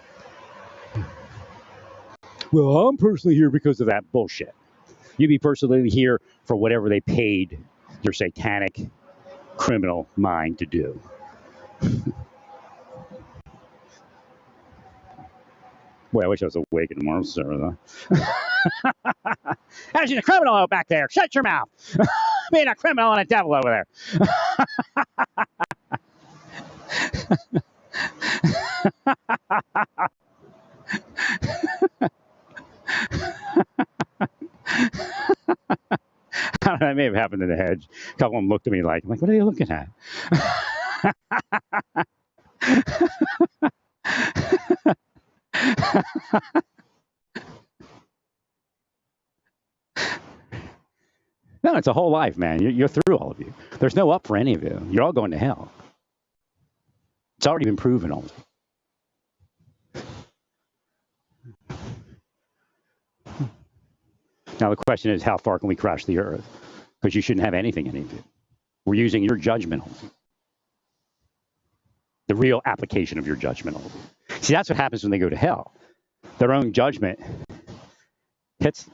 Well, I'm personally here because of that bullshit. You'd be personally here for whatever they paid your satanic criminal mind to do. Boy, I wish I was awake in tomorrow's service. There's a criminal out back there. Shut your mouth. Being a criminal and a devil over there. I don't know, may have happened in the hedge. A couple of them looked at me like, I'm like, what are they looking at? No, it's a whole life, man. You're through, all of you. There's no up for any of you. You're all going to hell. It's already been proven all. Now the question is, how far can we crash the earth? Because you shouldn't have anything in it. We're using your judgment only. The real application of your judgment only. See, that's what happens when they go to hell. Their own judgment hits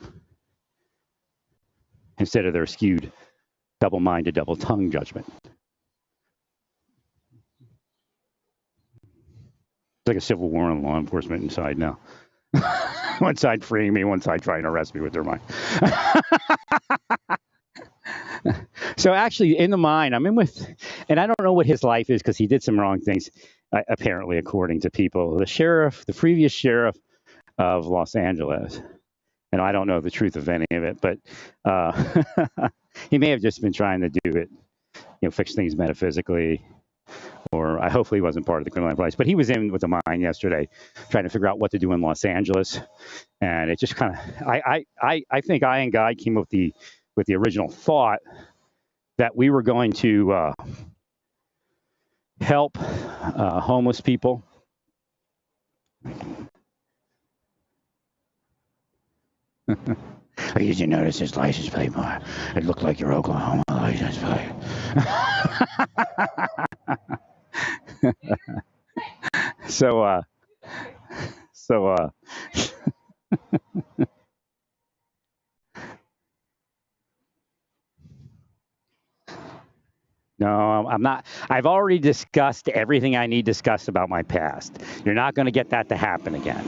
instead of their skewed, double-minded, double-tongued judgment. It's like a civil war in law enforcement inside now. One side freeing me, one side trying to arrest me with their mind. So actually, in the mine, I'm in with, and I don't know what his life is because he did some wrong things, apparently, according to people. The previous sheriff of Los Angeles, and I don't know the truth of any of it, but he may have just been trying to do it, fix things metaphysically, or I hopefully he wasn't part of the criminal enterprise. But he was in with the mine yesterday, trying to figure out what to do in Los Angeles, and it just kind of, I think I and Guy came up with the original thought that we were going to help homeless people. Did you notice his license plate, Mark? It looked like your Oklahoma license plate. So no, I'm not. I've already discussed everything I need discussed about my past. You're not going to get that to happen again.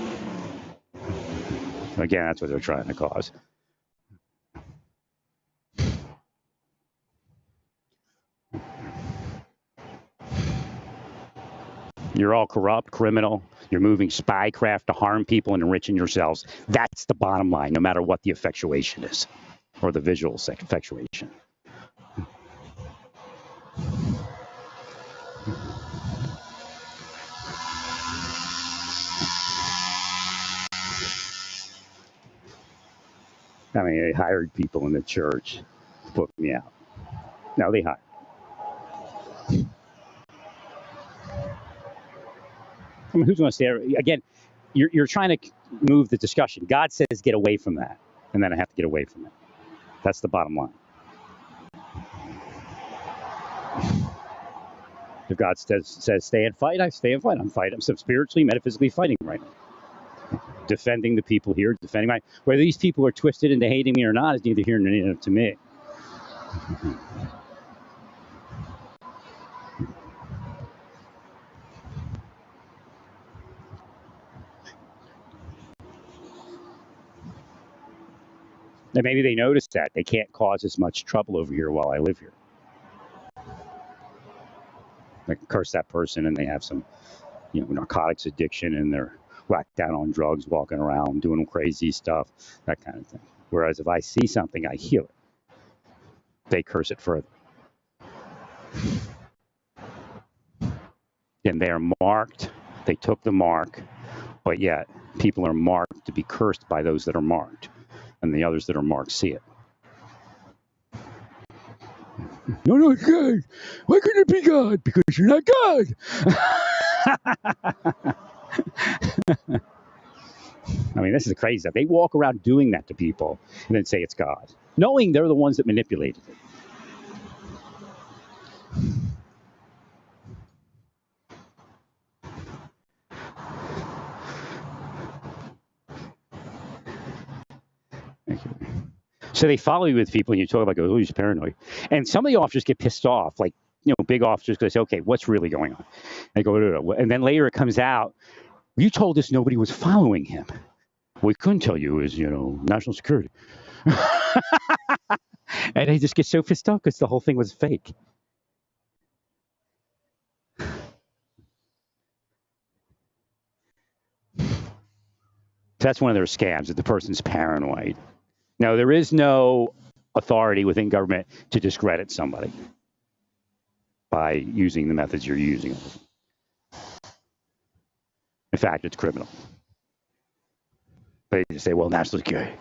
Again, that's what they're trying to cause. You're all corrupt, criminal. You're moving spycraft to harm people and enriching yourselves. That's the bottom line, no matter what the effectuation is, or the visual effectuation. I mean, they hired people in the church to put me out. No, they hired. I mean, who's going to stay there? Again, you're trying to move the discussion. God says get away from that, and then I have to get away from it. That's the bottom line. If God says stay and fight, I stay and fight. I'm fighting. I'm spiritually, metaphysically fighting right now. Defending the people here, defending my. Whether these people are twisted into hating me or not is neither here nor there to me. And maybe they notice that they can't cause as much trouble over here while I live here. I can curse that person, and they have some, narcotics addiction, and they're whacked out on drugs, walking around, doing crazy stuff, that kind of thing. Whereas if I see something, I heal it. They curse it further. And they are marked. They took the mark, but yet people are marked to be cursed by those that are marked, and the others that are marked see it. No, it's God. Why couldn't it be God? Because you're not God. I mean, this is crazy stuff. They walk around doing that to people and then say it's God, knowing they're the ones that manipulated it. Thank you. So they follow you with people, and you talk about, oh, he's paranoid. And some of the officers get pissed off, like, big officers, because they say, okay, what's really going on? They go, and then later it comes out, you told us nobody was following him. We couldn't tell you it was, national security. And they just get so pissed off because the whole thing was fake. That's one of their scams, that the person's paranoid. No, there is no authority within government to discredit somebody by using the methods you're using. In fact, it's criminal. But you say, well, national security.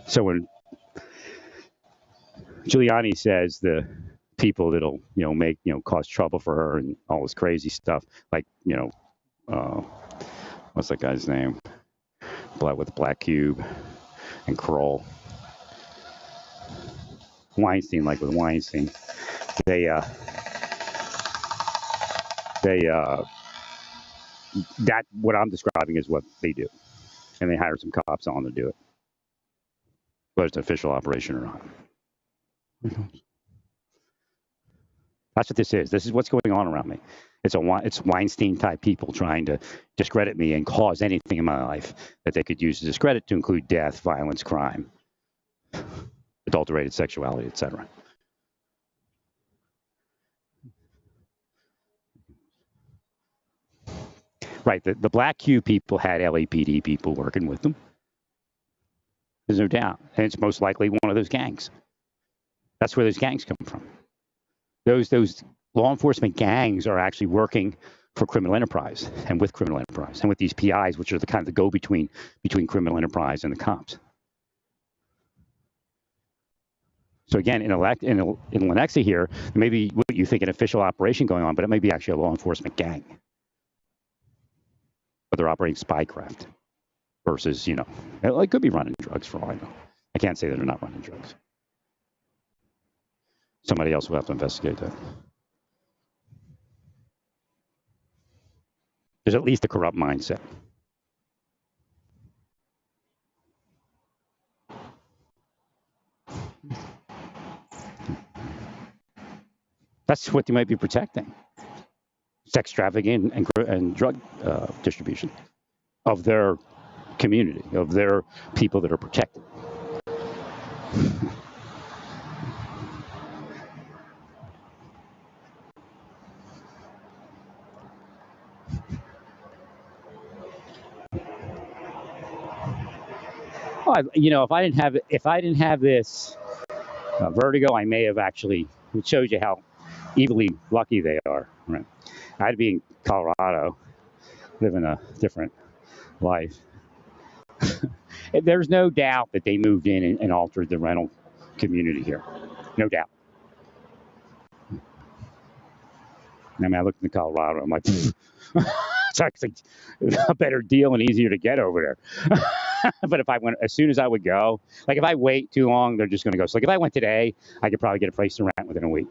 So when Giuliani says the people that'll, make, cause trouble for her and all this crazy stuff, like, what's that guy's name? With the black cube and Kroll. Weinstein, like with Weinstein, that what I'm describing is what they do, and they hire some cops on to do it, whether it's an official operation or not. That's what this is. This is what's going on around me. It's Weinstein type people trying to discredit me and cause anything in my life that they could use to discredit, to include death, violence, crime, adulterated sexuality, etc. Right. The Black Cube people had LAPD people working with them. There's no doubt. And it's most likely one of those gangs. That's where those gangs come from. Those law enforcement gangs are actually working for criminal enterprise and with criminal enterprise and with these PIs, which are the kind of the go-between between criminal enterprise and the cops. So again, in Lenexa here, maybe what you think an official operation going on, but it may be actually a law enforcement gang. But they're operating spycraft versus, it could be running drugs for all I know. I can't say that they're not running drugs. Somebody else will have to investigate that. There's at least a corrupt mindset. That's what they might be protecting. Sex trafficking and drug distribution of their community, of their people that are protected. If I didn't have this vertigo, I may have actually. It shows you how evilly lucky they are. Right? I'd be in Colorado, living a different life. There's no doubt that they moved in and altered the rental community here. No doubt. I mean, I looked in Colorado. I'm like, it's actually a better deal and easier to get over there. But if I went, as soon as I would go, like if I wait too long, they're just going to go. So like if I went today, I could probably get a place to rent within a week.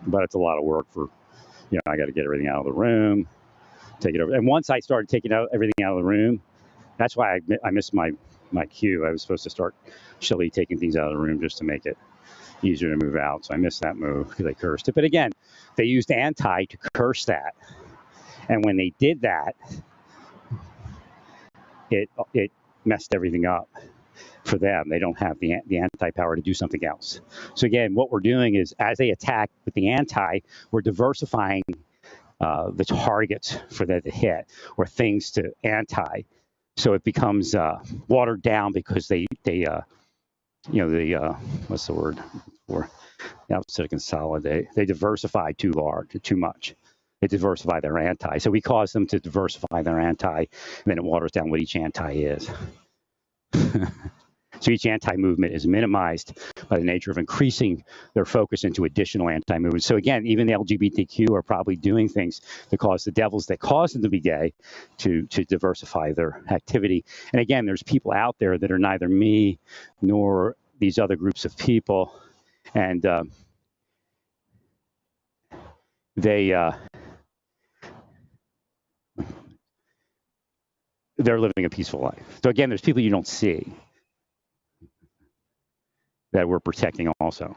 But it's a lot of work for, I got to get everything out of the room, take it over. And once I started taking everything out of the room, that's why I missed my cue. I was supposed to start chilly taking things out of the room just to make it easier to move out. So I missed that move because I cursed it. But again, they used anti to curse that. And when they did that, it messed everything up for them. They don't have the anti-power to do something else. So again, what we're doing is as they attack with the anti, we're diversifying the targets for them to hit or things to anti. So it becomes watered down because what's the word for the opposite of consolidate? They diversify too much. They diversify their anti. So we cause them to diversify their anti, and then it waters down what each anti is. So each anti-movement is minimized by the nature of increasing their focus into additional anti-movements. So again, even the LGBTQ are probably doing things to cause the devils that cause them to be gay to diversify their activity. And again, there's people out there that are neither me nor these other groups of people. And they're living a peaceful life. So again, there's people you don't see that we're protecting also.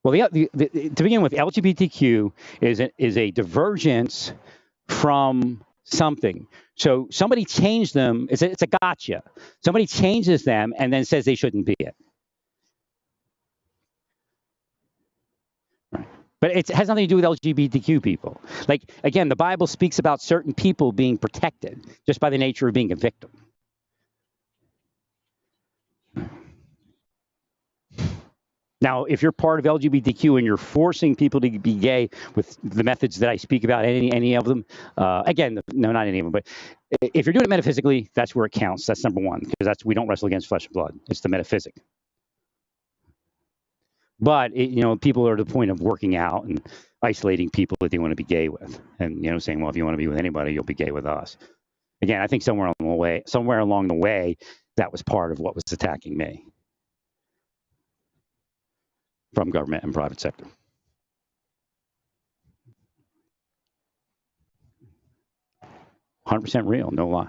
Well, to begin with, LGBTQ is a divergence from something. So somebody changed them. It's a gotcha. Somebody changes them and then says they shouldn't be it. Right. But it has nothing to do with LGBTQ people. Like, again, the Bible speaks about certain people being protected just by the nature of being a victim. Now, if you're part of LGBTQ and you're forcing people to be gay with the methods that I speak about, any of them, again, no, not any of them, but if you're doing it metaphysically, that's where it counts. That's number one, because we don't wrestle against flesh and blood. It's the metaphysic. But people are to the point of working out and isolating people that they want to be gay with, and saying, well, if you want to be with anybody, you'll be gay with us. Again, I think somewhere along the way, that was part of what was attacking me from government and private sector. %100% real, no lie.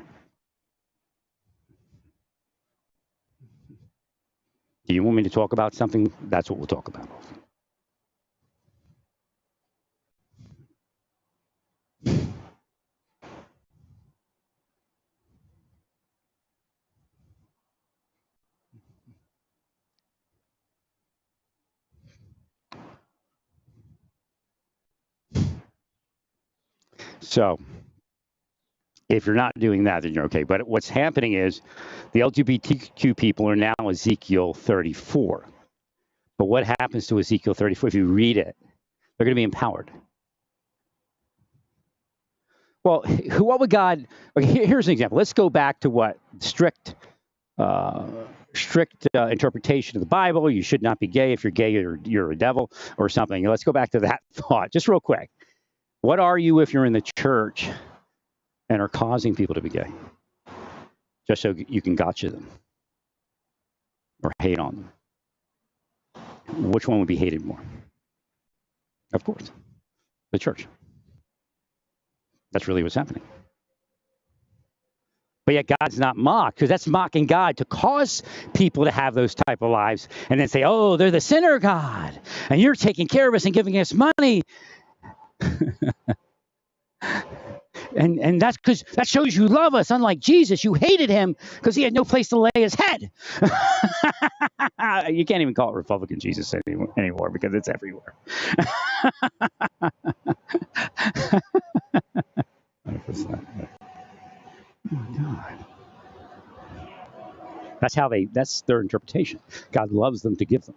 Do you want me to talk about something? That's what we'll talk about. So if you're not doing that, then you're okay. But what's happening is the LGBTQ people are now Ezekiel 34. But what happens to Ezekiel 34? If you read it, they're going to be empowered. Well, what would God? Okay, here's an example. Let's go back to what strict interpretation of the Bible. You should not be gay. If you're gay, you're a devil or something. Let's go back to that thought, just real quick. What are you if you're in the church and are causing people to be gay, just so you can gotcha them or hate on them? Which one would be hated more? Of course, the church. That's really what's happening. But yet God's not mocked, because that's mocking God to cause people to have those type of lives and then say, oh, they're the sinner God, and you're taking care of us and giving us money. And that's because that shows you love us. Unlike Jesus, you hated him because he had no place to lay his head. You can't even call it Republican Jesus anymore because it's everywhere. 100%. Oh, God. That's their interpretation. God loves them to give them.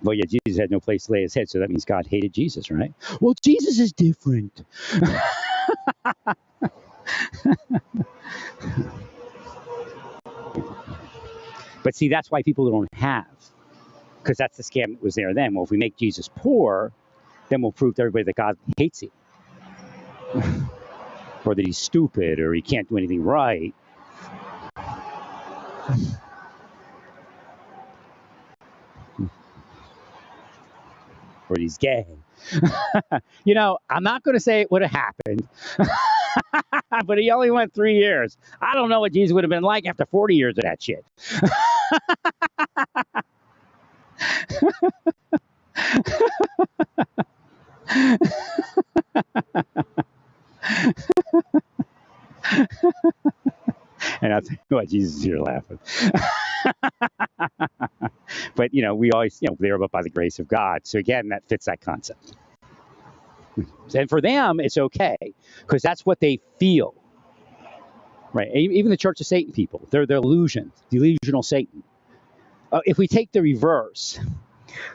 Well, yeah, Jesus had no place to lay his head, so that means God hated Jesus, right? Well, Jesus is different. But see, that's why people don't have, because that's the scam that was there then. Well, if we make Jesus poor, then we'll prove to everybody that God hates him. Or that he's stupid, or he can't do anything right. Or he's gay. I'm not going to say it would have happened, but he only went 3 years. I don't know what Jesus would have been like after 40 years of that shit. And I'll tell you what, Jesus is here laughing. But, we always, they're up by the grace of God. So again, that fits that concept. And for them, it's okay, because that's what they feel. Right? Even the Church of Satan people, they're delusional Satan. If we take the reverse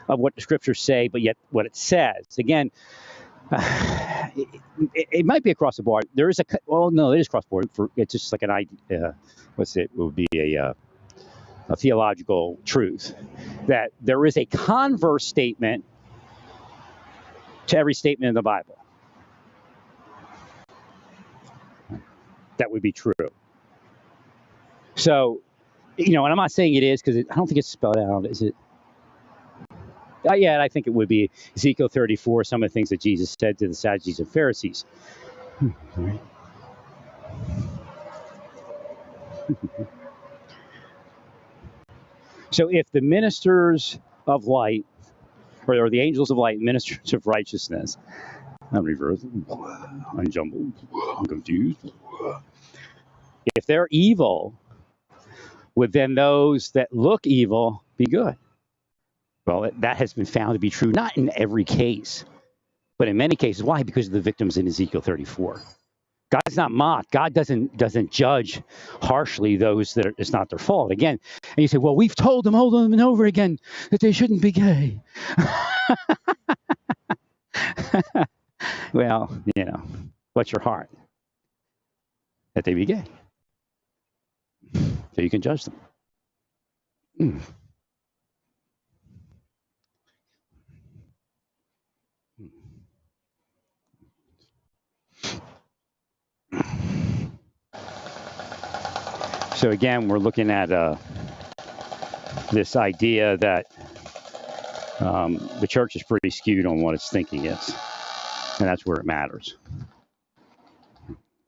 of what the scriptures say, but yet what it says, again, it might be across the board. There is no, it is cross board. It's just like an idea. It would be a theological truth that there is a converse statement to every statement in the Bible. That would be true. So, and I'm not saying it is, because I don't think it's spelled out. Is it? Yeah, I think it would be Ezekiel 34, some of the things that Jesus said to the Sadducees and Pharisees. Right. So if the ministers of light, or the angels of light, ministers of righteousness, unreversed, unjumbled, unconfused. If they're evil, would then those that look evil be good? Well, that has been found to be true, not in every case, but in many cases. Why? Because of the victims in Ezekiel 34. God's not mocked. God doesn't judge harshly those that it's not their fault. Again, and you say, well, we've told them over and over again that they shouldn't be gay. Well, what's your heart? That they be gay. So you can judge them. So again, we're looking at this idea that the church is pretty skewed on what its thinking is, and that's where it matters.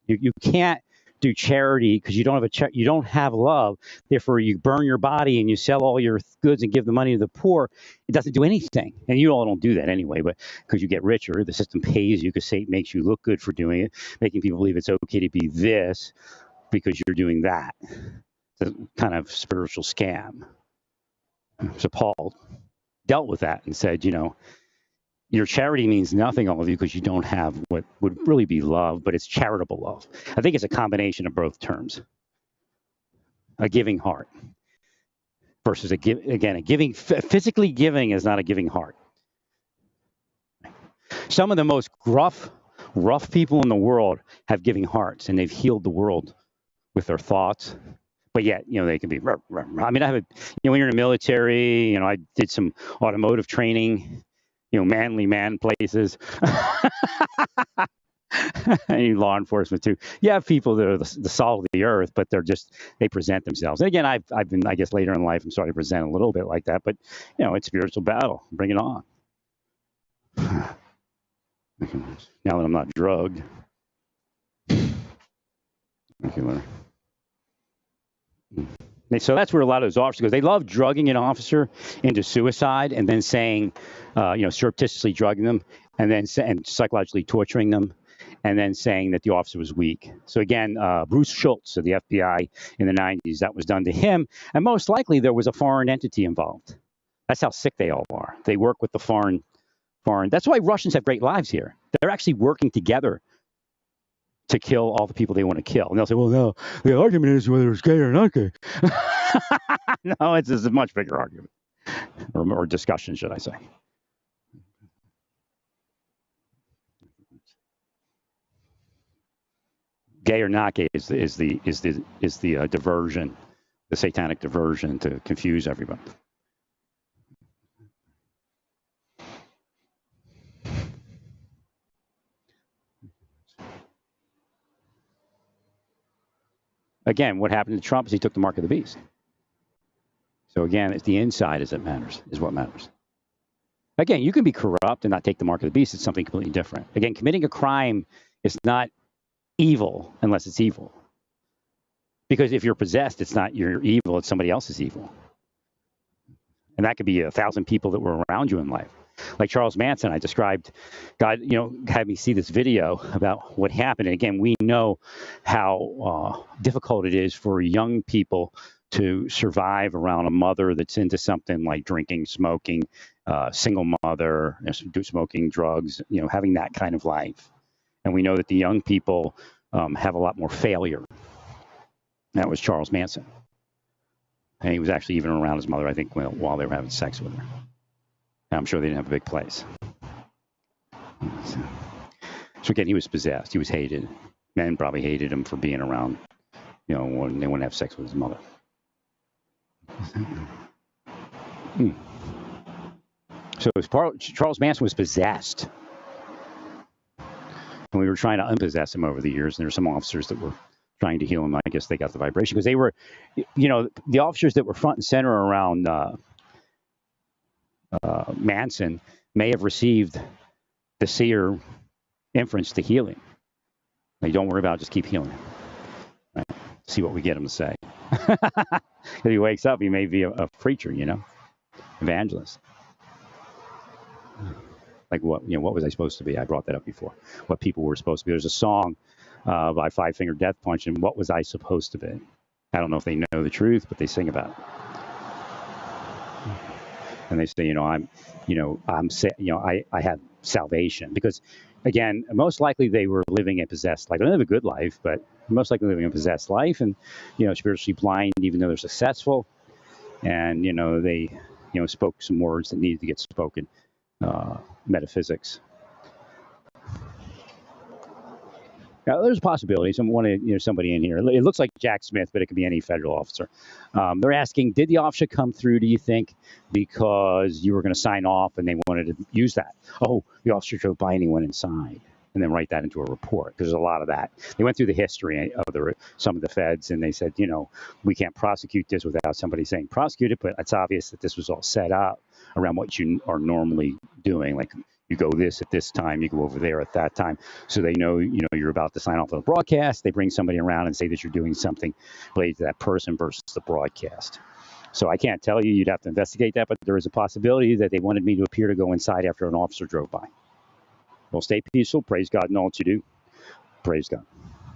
You can't do charity because you don't have you don't have love. Therefore, you burn your body and you sell all your goods and give the money to the poor. It doesn't do anything, and you all don't do that anyway. But because you get richer, the system pays you because it makes you look good for doing it, making people believe it's okay to be this because you're doing that. It's a kind of spiritual scam. So Paul dealt with that and said, your charity means nothing, all of you, because you don't have what would really be love, but it's charitable love. I think it's a combination of both terms. A giving heart versus physically giving is not a giving heart. Some of the most rough people in the world have giving hearts, and they've healed the world with their thoughts. But yet, they can be. I mean, I have when you're in the military, I did some automotive training. Manly man places. And law enforcement too. You have people that are the salt of the earth, but they present themselves. And again, I've been, I guess, later in life, I'm starting to present a little bit like that. But it's spiritual battle. Bring it on. Now that I'm not drugged. So that's where a lot of those officers go. They love drugging an officer into suicide and then saying, surreptitiously drugging them and psychologically torturing them and then saying that the officer was weak. So again, Bruce Schultz of the FBI in the 90s, that was done to him. And most likely there was a foreign entity involved. That's how sick they all are. They work with the foreign. That's why Russians have great lives here. They're actually working together to kill all the people they want to kill. And they'll say, well, no, the argument is whether it's gay or not gay. No, it's a much bigger argument. Or discussion, should I say. Gay or not gay is the diversion, the satanic diversion to confuse everybody. Again, what happened to Trump is he took the mark of the beast. So again, it's the inside is what matters. Again, you can be corrupt and not take the mark of the beast. It's something completely different. Again, committing a crime is not evil unless it's evil. Because if you're possessed, it's not your evil, it's somebody else's evil. And that could be 1,000 people that were around you in life. Like Charles Manson, I described, God, had me see this video about what happened. And again, we know how difficult it is for young people to survive around a mother that's into something like drinking, smoking, single mother, smoking drugs, having that kind of life. And we know that the young people have a lot more failure. That was Charles Manson. And he was actually even around his mother, I think, while they were having sex with her. And I'm sure they didn't have a big place. So again, he was possessed. He was hated. Men probably hated him for being around, when they wouldn't have sex with his mother. So Charles Manson was possessed. And we were trying to unpossess him over the years. And there were some officers that were trying to heal him. I guess they got the vibration because they were, the officers that were front and center around Manson may have received the seer inference to healing. Like, don't worry about it, just keep healing. Right? See what we get him to say. If he wakes up, he may be a preacher, evangelist. Like what was I supposed to be? I brought that up before. What people were supposed to be. There's a song by Five Finger Death Punch, and what was I supposed to be? I don't know if they know the truth, but they sing about it. And they say, I have salvation because, again, most likely they were living a possessed life. They don't have a good life, but most likely living a possessed life, and spiritually blind, even though they're successful, and they spoke some words that needed to get spoken, metaphysics. Now, there's a possibility. Somebody in here. It looks like Jack Smith, but it could be any federal officer. They're asking, did the officer come through, do you think, because you were going to sign off and they wanted to use that? Oh, the officer drove by and he went inside. And then write that into a report. There's a lot of that. They went through the history of some of the feds, and they said, we can't prosecute this without somebody saying prosecute it, but it's obvious that this was all set up around what you are normally doing. Like, you go this at this time, you go over there at that time. So they know, you're about to sign off on a broadcast. They bring somebody around and say that you're doing something related to that person versus the broadcast. So I can't tell you. You'd have to investigate that, but there is a possibility that they wanted me to appear to go inside after an officer drove by. Well, stay peaceful. Praise God in all that you do. Praise God.